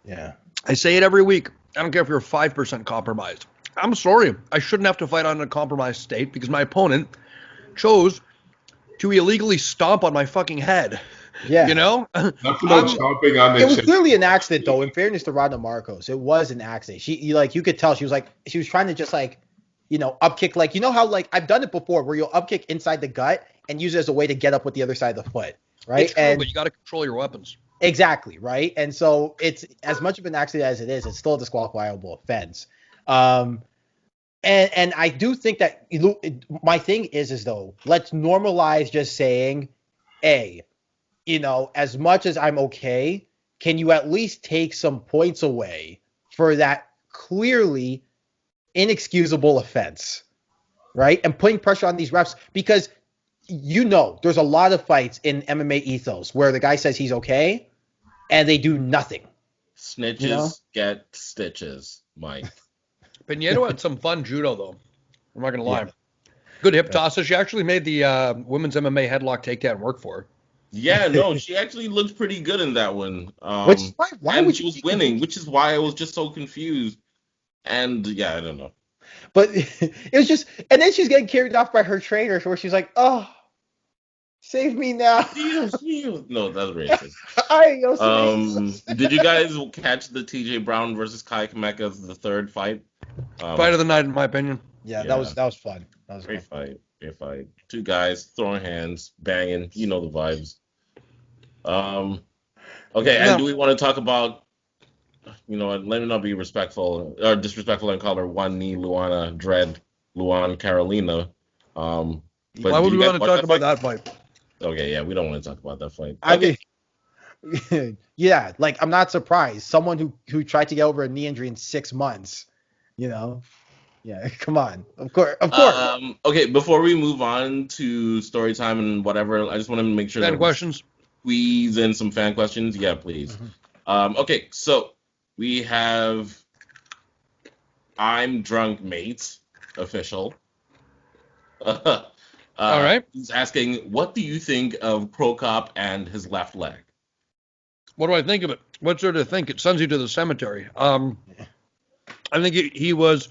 Yeah. I say it every week. I don't care if you're 5% compromised. I'm sorry. I shouldn't have to fight on a compromised state because my opponent chose to illegally stomp on my fucking head. Yeah. Chomping on the it was clearly an accident, though. In fairness to Ronda Marcos, it was an accident. You could tell she was trying to just upkick, like, how like I've done it before where you'll upkick inside the gut and use it as a way to get up with the other side of the foot, right? It's true, but you got to control your weapons. Exactly, right? And so it's as much of an accident as it is, it's still a disqualifiable offense. And I do think that my thing is though, let's normalize just saying, as much as I'm okay, can you at least take some points away for that clearly inexcusable offense, right? And putting pressure on these refs because there's a lot of fights in MMA ethos where the guy says he's okay and they do nothing. Snitches get stitches, Mike. Pinheiro had some fun judo, though. I'm not going to lie. Yeah. Good hip tosses. She actually made the women's MMA headlock takedown work for her. Yeah, no, she actually looked pretty good in that one. Why would she was winning, which is why I was just so confused. And yeah, I don't know. But it was just, and then she's getting carried off by her trainer, where she's like, "Oh, save me now." No, that's racist. Did you guys catch the TJ Brown versus Kai Kameka's the third fight? Fight of the night, in my opinion. Yeah, that was fun. That was great fight. Great fight. Two guys throwing hands, banging. You know the vibes. Okay, and No. do we want to talk about? You know what? Let me not be respectful or disrespectful and call her One Knee Luana Dread Luan Carolina. But Why do would you we guys want to watch talk that about fight? that fight? Okay, yeah, we don't want to talk about that fight. I Okay. mean, yeah, like I'm not surprised. Someone who tried to get over a knee injury in 6 months, you know. Yeah, come on. Of course. Okay, before we move on to story time and whatever, I just want to make sure Fan that we questions. squeeze in some fan questions. Yeah, please. Mhm. Okay, so we have I'm Drunk Mate official. All right. He's asking, what do you think of Prokop and his left leg? What do I think of it? What's there to think? It sends you to the cemetery. I think he was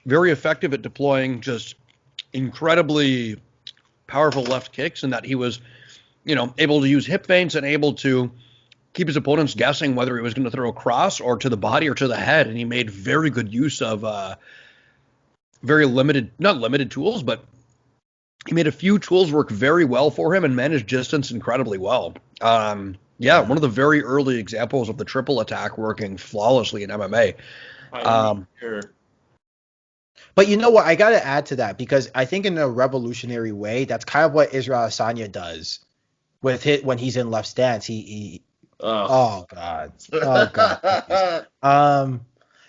very effective at deploying just incredibly powerful left kicks, and that he was, able to use hip feints and able to keep his opponents guessing whether he was going to throw a cross or to the body or to the head. And he made very good use of very limited, not limited tools, but he made a few tools work very well for him and managed distance incredibly well. Yeah, one of the very early examples of the triple attack working flawlessly in MMA. But you know what? I got to add to that because I think in a revolutionary way, that's kind of what Israel Adesanya does with it when he's in left stance. Oh God. Oh God.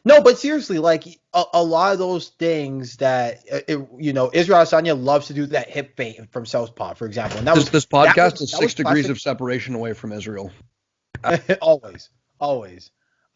No, but seriously, like a lot of those things that Israel Adesanya loves to do that hip feint from southpaw, for example. And This podcast is that 6 degrees classic. of separation away from Israel. Always.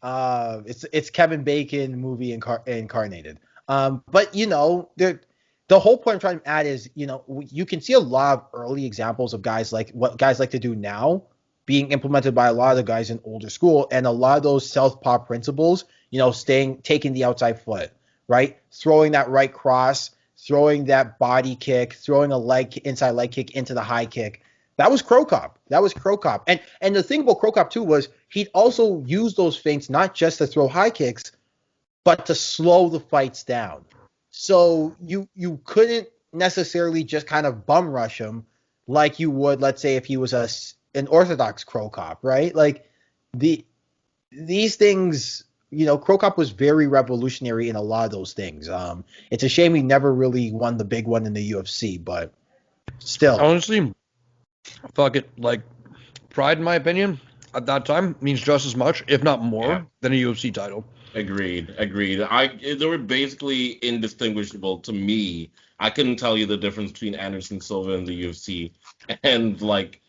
It's Kevin Bacon movie incarnated. But the whole point I'm trying to add is, you can see a lot of early examples of guys like what guys like to do now being implemented by a lot of the guys in older school, and a lot of those southpaw principles, taking the outside foot, right? Throwing that right cross, throwing that body kick, throwing a inside leg kick into the high kick. That was Krokop. And the thing about Krokop too was he'd also use those feints not just to throw high kicks, but to slow the fights down. So you couldn't necessarily just kind of bum rush him like you would, let's say, if he was an orthodox Krokop, right? Like these things, Krokop was very revolutionary in a lot of those things. It's a shame he never really won the big one in the UFC, but still. Honestly, fuck it. Like, pride, in my opinion, at that time means just as much, if not more, than a UFC title. Agreed. They were basically indistinguishable to me. I couldn't tell you the difference between Anderson Silva in the UFC and Vanderlei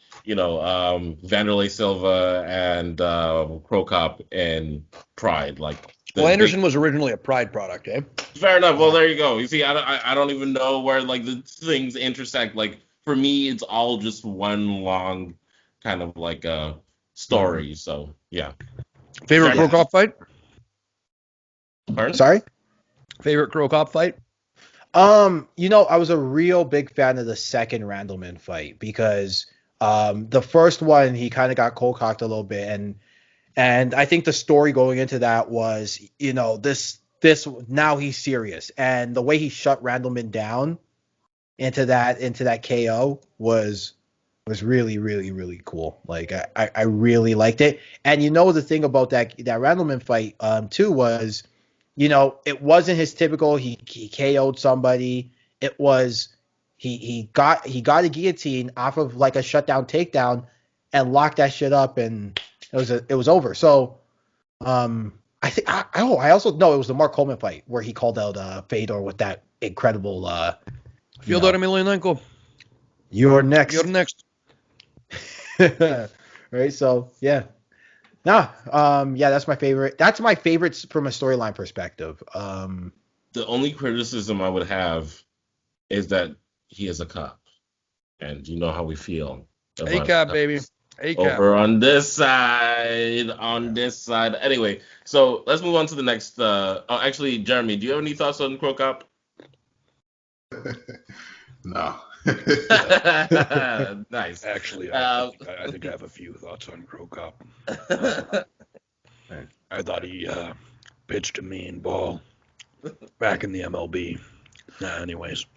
Silva and Krokop and Pride. Well, Anderson was originally a Pride product, eh? Fair enough. Well, there you go. You see, I don't even know where the things intersect. Like for me, it's all just one long kind of story. So yeah. Favorite Krokop fight? Pardon? Sorry? Favorite Krokop fight? I was a real big fan of the second Randleman fight because the first one he kind of got cold cocked a little bit, and I think the story going into that was, this now he's serious, and the way he shut Randleman down into that KO was really, really, really cool. Like I really liked it. And the thing about that Randleman fight too was, it wasn't his typical he KO'd somebody. It was he got a guillotine off of like a shutdown takedown and locked that shit up, and it was over. So I think I also know it was the Mark Coleman fight where he called out Fedor with that incredible Fyodor Emelianenko. You're next. Right, so yeah. That's my favorite. That's my favorites from a storyline perspective. The only criticism I would have is that he is a cop, and you know how we feel. A-cap, baby. A-cap. Over on this side. Anyway, so let's move on to the next. Actually, Jeremy, do you have any thoughts on Krokop? No. Nice. Actually, I think I have a few thoughts on Krokop. I thought he pitched a mean ball back in the MLB. Anyways.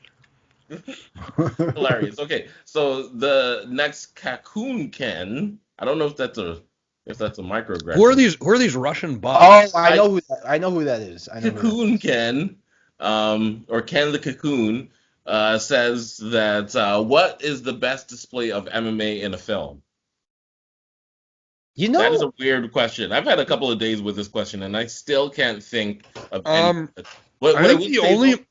Hilarious. Okay, so the next Cocoon Ken. I don't know if that's a microaggression. Who are these Russian Oh, bots? I know who that is. I know who that Cocoon is. Ken, or Ken the Cocoon, says that what is the best display of MMA in a film? You That is know, a weird question. I've had a couple of days with this question, and I still can't think of any. What I I think would the say only though,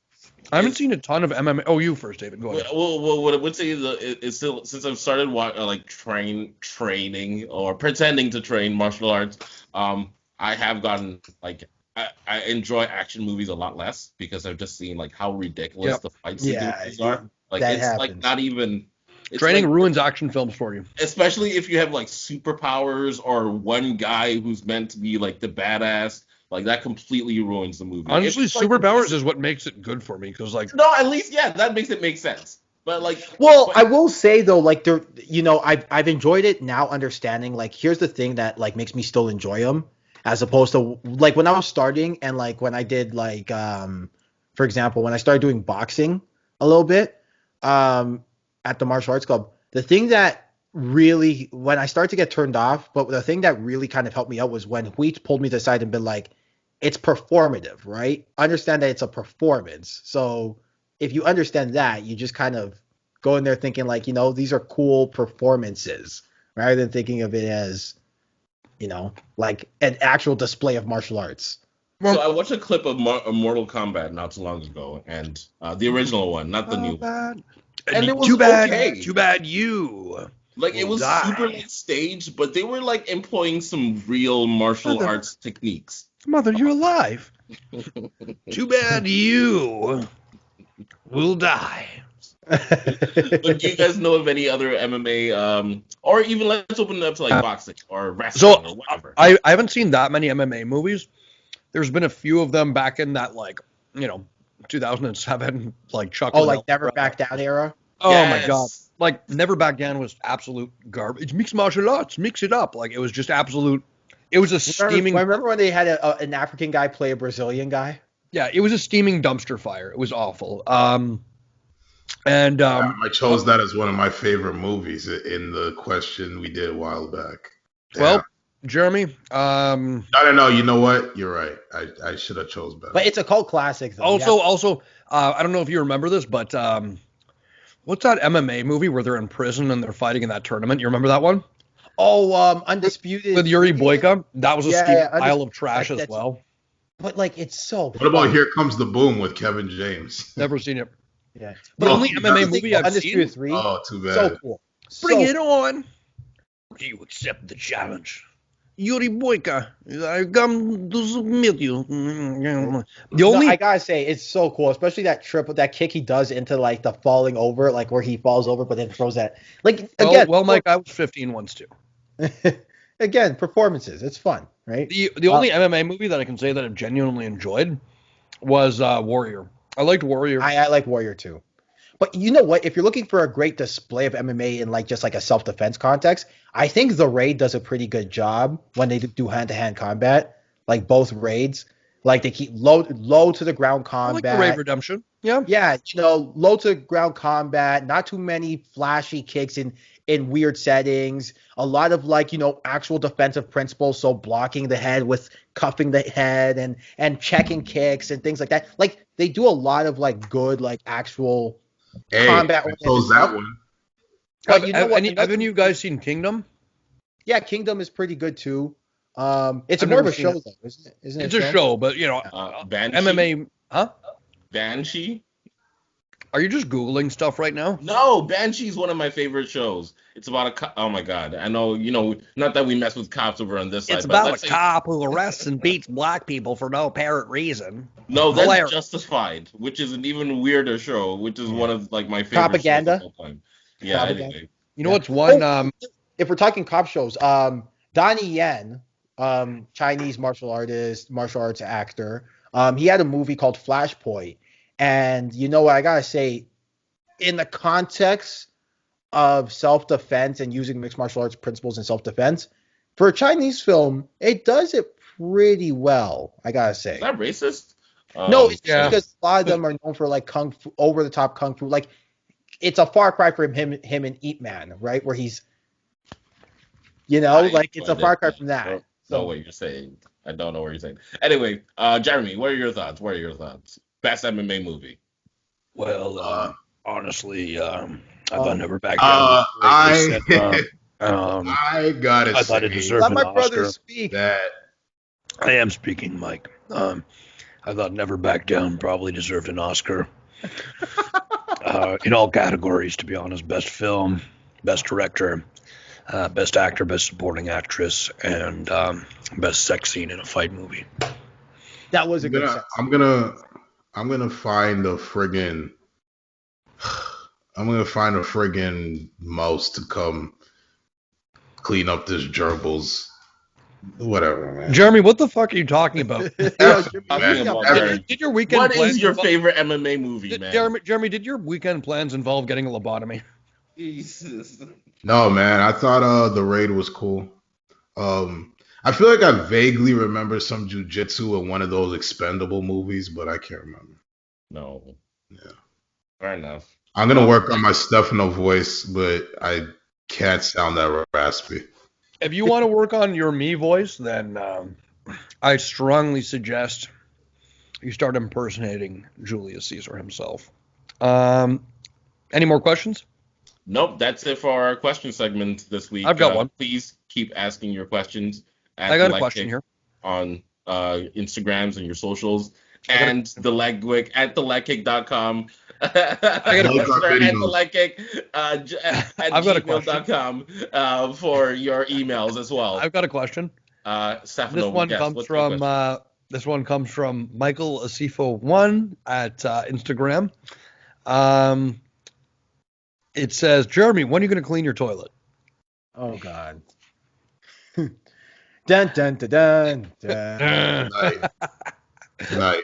I haven't is seen a ton of MMA. Oh, you first, David. Go ahead. what I would say is still, since I've started like training or pretending to train martial arts, I have gotten like I enjoy action movies a lot less because I've just seen like how ridiculous Yep. the fight yeah, sequences are. Like that it's like happens. not even. It's Training like, ruins action films for you. especially if you have like superpowers or one guy who's meant to be like the badass, like that completely ruins the movie. If Honestly, it's like superpowers is what makes it good for me because, like, no, at least yeah, that makes it make sense. But like, Well, but I will say though, like there, I've enjoyed it now, understanding. Like, here's the thing that like makes me still enjoy them, as opposed to like when I was starting and like when I did like, for example, when I started doing boxing a little bit, at the martial arts club, the thing that really when I started to get turned off, but the thing that really kind of helped me out was when Wheat pulled me to the side and been like, it's performative, right? Understand that it's a performance, so if you understand that, you just kind of go in there thinking like, these are cool performances rather than thinking of it as, like an actual display of martial arts. so I watched a clip of Mortal Kombat not too long ago, and the original one, not the new one, and it was okay. Too bad you Like it will was super die. late staged, but they were like employing some real martial Mother, arts techniques. mother, you're alive. Too bad you will die. But do you guys know of any other MMA, or even let's open it up to like boxing or So wrestling or whatever? I haven't seen that many MMA movies. There's been a few of them back in that, like, 2007, like Chuck Oh, Liddell like Never era. Back Down era. Oh my god. Yes. Like Never Back Down was absolute garbage. It's mixed martial arts, mix it up. Like it was just absolute. It was a steaming. Remember when they had an African guy play a Brazilian guy? Yeah, it was a steaming dumpster fire. It was awful. I chose that as one of my favorite movies in the question we did a while back. Well, Jeremy. No. You know what? You're right. I should have chose better. But it's a cult classic, though. Also, I don't know if you remember this, but what's that MMA movie where they're in prison and they're fighting in that tournament? You remember that one? Oh, Undisputed With Yuri Boyka? That was a steaming pile of trash as well. But like, it's so. What about Here Comes the Boom with Kevin James? Never seen it. Yeah. The only MMA movie I've Undisputed seen. 3. Oh, too bad. So cool. Bring it on. Do you accept the challenge? Yuri Boyka, I come to submit you. The only I gotta say, it's so cool, especially that kick he does into like the falling over, like where he falls over, but then throws that. Like again, well, Mike, I was 15 once too. Again, performances. It's fun, right? The only MMA movie that I can say that I've genuinely enjoyed was Warrior. I liked Warrior. I like Warrior too. But you know what? If you're looking for a great display of MMA in like just like a self-defense context, I think The Raid does a pretty good job when they do hand-to-hand combat. Like both raids, like they keep low to the ground I like combat. the Raid Redemption. Yeah. Yeah, low to the ground combat, not too many flashy kicks in weird settings. A lot of like, actual defensive principles, so blocking the head with cuffing the head and checking kicks and things like that. Like they do a lot of like good like actual combat. I chose that one. But Have any of you guys seen Kingdom? Yeah, Kingdom is pretty good too. It's I've more of never a seen show it. though, isn't it? Isn't it It's a show, but Banshee? MMA, huh? Banshee? Are you just Googling stuff right now? No, Banshee's one of my favorite shows. It's about oh my god. I know, not that we mess with cops over on this side. It's but about a cop who arrests and beats black people for no apparent reason. No, that's Hilarious. Justified, which is an even weirder show, which is one of like my favorite Propaganda? shows of all time. Yeah, Propaganda? anyway. You know what's one? If we're talking cop shows, Donnie Yen, Chinese martial arts actor, he had a movie called Flashpoint. And you know what, I gotta say, in the context of self-defense and using mixed martial arts principles in self-defense, for a Chinese film, it does it pretty well, I gotta say. Is that racist? No, it's Yeah. just because a lot of them are known for like kung fu, over-the-top kung fu. Like it's a far cry from him and Ip Man, right? Where he's, it's a far cry from that. I don't know what you're saying. I don't know what you're saying. Anyway, Jeremy, what are your thoughts? Best MMA movie? Well, honestly, I thought Never Back Down. I gotta I thought it say deserved Let an my Oscar. brother speak. that I am speaking, Mike. I thought Never Back Down probably deserved an Oscar. In all categories, to be honest. Best film, best director, best actor, best supporting actress, and best sex scene in a fight movie. That was a good sex. I'm gonna find a friggin' mouse to come clean up this gerbils. Whatever, man. Jeremy, what the fuck are you talking about? Man. Did your weekend What plans is your involve- favorite MMA movie, man? Jeremy, did your weekend plans involve getting a lobotomy? Jesus. No, man. I thought the raid was cool. I feel like I vaguely remember some jujitsu in one of those expendable movies, but I can't remember. No. Yeah. Fair enough. I'm gonna work on my Stefano voice, but I can't sound that raspy. If you want to work on your me voice, then I strongly suggest you start impersonating Julius Caesar himself. Any more questions? Nope, that's it for our question segment this week. I've got one. Please keep asking your questions. I got a question here. On Instagrams and your socials. And the leg kick at thelegkick.com. I got a question. At thelegkick at gmail.com for your emails as well. I've got a question. Stefano, This one comes from Michael Asiffo 1 at Instagram. It says, Jeremy, when are you going to clean your toilet? Oh God. Dun dun dun dun dun. Tonight.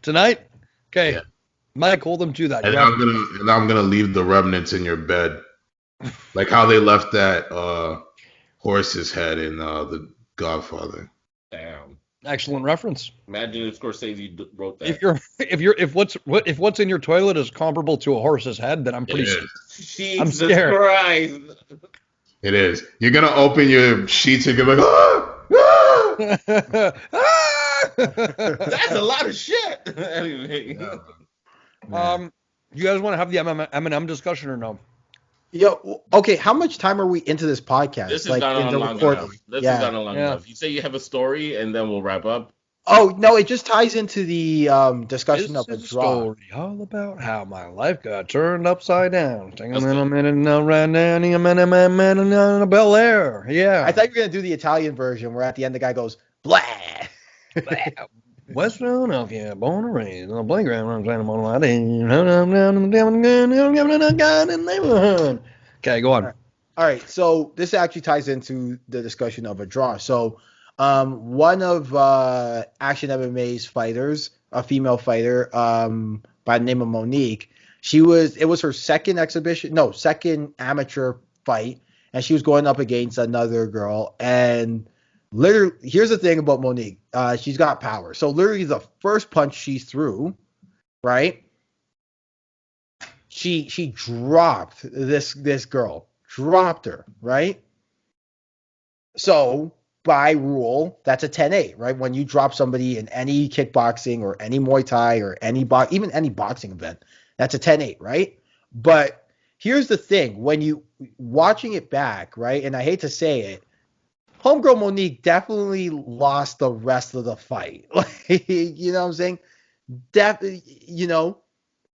Tonight? Okay. Yeah. Mike, hold them to that. And I'm gonna leave the remnants in your bed, like how they left that horse's head in The Godfather. Damn. Excellent reference. Imagine if Scorsese wrote that. If what's in your toilet is comparable to a horse's head, then I'm pretty scared. Jesus Christ. It is. You're gonna open your sheets and you're like, That's a lot of shit. Anyway. You guys want to have the M&M discussion or no? Yo, okay. How much time are we into this podcast? This is gone on long enough. enough. You say you have a story, and then we'll wrap up. Oh no, it just ties into the discussion of a draw. Story all about how my life got turned upside down. Take a minute, now right down, a minute, Bel Air. Yeah. I thought you were gonna do the Italian version where at the end the guy goes blah. West Philadelphia, born and raised on the playground. Okay, go on. All right, so this actually ties into the discussion of a draw. So, one of Action MMA's fighters, a female fighter, by the name of Monique, it was her second amateur fight, and she was going up against another girl. And literally, here's the thing about Monique, she's got power. So literally, the first punch she threw, right? She dropped this girl, dropped her, right? So by rule, that's a 10-8, right? When you drop somebody in any kickboxing or any Muay Thai or even any boxing event, that's a 10-8, right? But here's the thing, when you watching it back, right? And I hate to say it, homegirl Monique definitely lost the rest of the fight. Like, you know what I'm saying?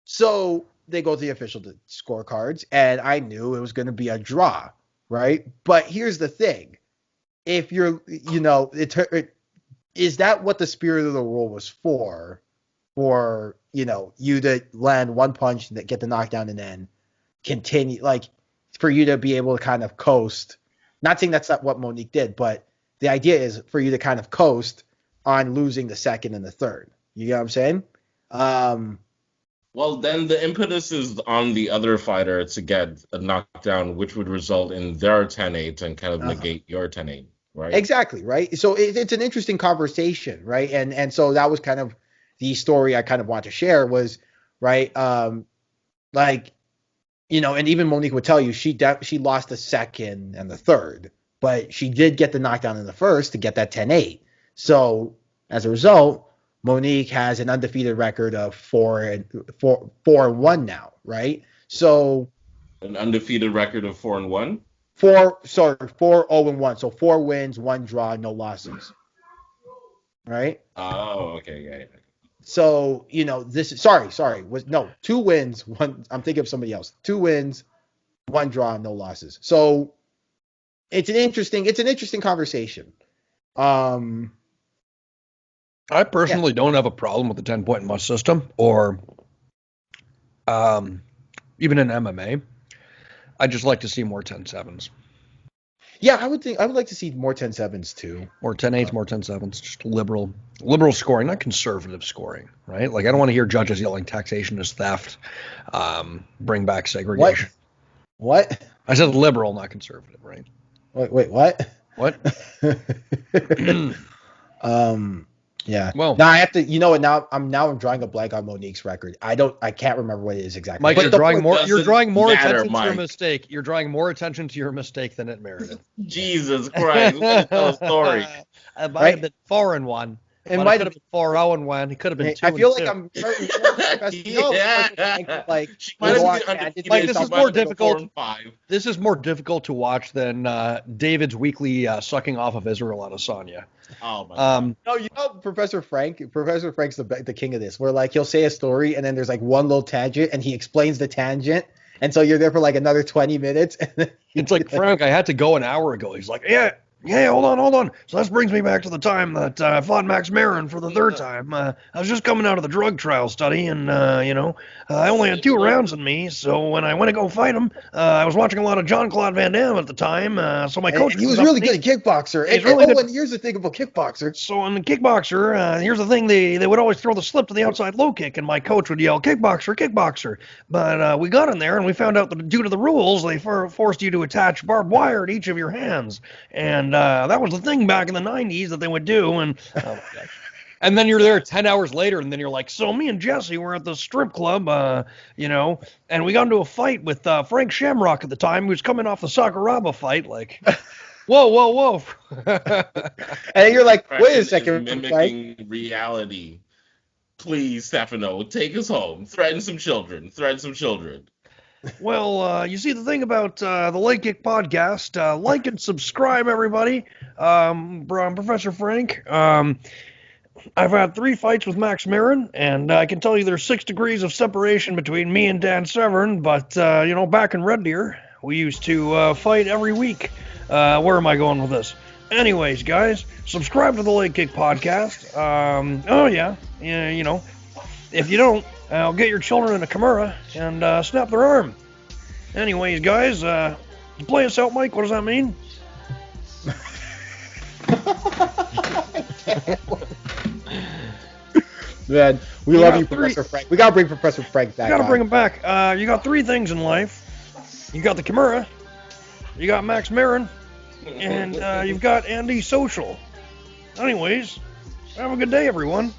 So they go to the official scorecards, and I knew it was going to be a draw, right? But here's the thing. If you're, is that what the spirit of the rule was for? For, you to land one punch and get the knockdown and then continue, like, for you to be able to kind of coast. Not saying that's not what Monique did, but the idea is for you to kind of coast on losing the second and the third. You know what I'm saying? Well, then the impetus is on the other fighter to get a knockdown, which would result in their 10-8 and kind of negate your 10-8, right? Exactly, right? So it's an interesting conversation, right? And so that was kind of the story I kind of want to share was, right, like, and even Monique would tell you she lost the second and the third, but she did get the knockdown in the first to get that 10-8. So as a result, Monique has an undefeated record of 4-1 now, right? So an undefeated record of 4-1. 4-0-1. So 4 wins, 1 draw, no losses. Right? Oh, okay, yeah. So, this is sorry, 2 wins, 1. I'm thinking of somebody else. 2 wins, 1 draw, no losses. So it's an interesting conversation. I personally don't have a problem with the 10-point must system, or even in MMA. I just like to see more 10-7s. Yeah, I would like to see more 10-7s too. More 10-8s, more 10-7s. Just liberal scoring, not conservative scoring, right? Like, I don't want to hear judges yelling taxation is theft, bring back segregation. What? I said liberal, not conservative, right? Wait, what? What? Yeah. Well, now I have to. You know what? Now I'm drawing a blank on Monique's record. I can't remember what it is exactly. Mike, you're drawing more attention to your Mike. mistake. You're drawing more attention to your mistake than it merited. Jesus Christ! We gotta tell a story. It might have been 4-1. It might have been 4-0-1. It could have been 2. I feel like I'm like Mike, this is more difficult. This is more difficult to watch than David's weekly sucking off of Israel Adesanya. Oh my God. No, Professor Frank's the king of this. Where like he'll say a story and then there's like one little tangent and he explains the tangent, and so you're there for like another 20 minutes. It's like, Frank, I had to go an hour ago. He's like, yeah, hold on. So this brings me back to the time that I fought Max Marin for the 3rd time. I was just coming out of the drug trial study, and, I only had 2 rounds in me, so when I went to go fight him, I was watching a lot of Jean-Claude Van Damme at the time, so my coach... He was really good at kickboxer. And here's the thing about kickboxer. So in the kickboxer, here's the thing, they would always throw the slip to the outside low kick, and my coach would yell, kickboxer. But we got in there, and we found out that due to the rules, they forced you to attach barbed wire to each of your hands, and that was the thing back in the 90s that they would do, and oh my gosh. And then you're there 10 hours later, and then you're like, so me and Jesse were at the strip club, and we got into a fight with Frank Shamrock at the time, who was coming off the Sakuraba fight, like, whoa. And you're like, wait a second. Mimicking reality. Please, Stefano, take us home. Threaten some children. Well, you see, the thing about the Leg Kick podcast, like and subscribe, everybody. I'm Professor Frank. I've had 3 fights with Max Marin, and I can tell you there's 6 degrees of separation between me and Dan Severn, but, back in Red Deer, we used to fight every week. Where am I going with this? Anyways, guys, subscribe to the Leg Kick podcast. If you don't, I'll get your children in a Kimura and snap their arm. Anyways, guys, play us out, Mike. What does that mean? Man, we love you, Professor Frank. We gotta bring Professor Frank back. You gotta bring him back. You got 3 things in life. You got the Kimura, you got Max Marin, and you've got Andy Social. Anyways, have a good day, everyone.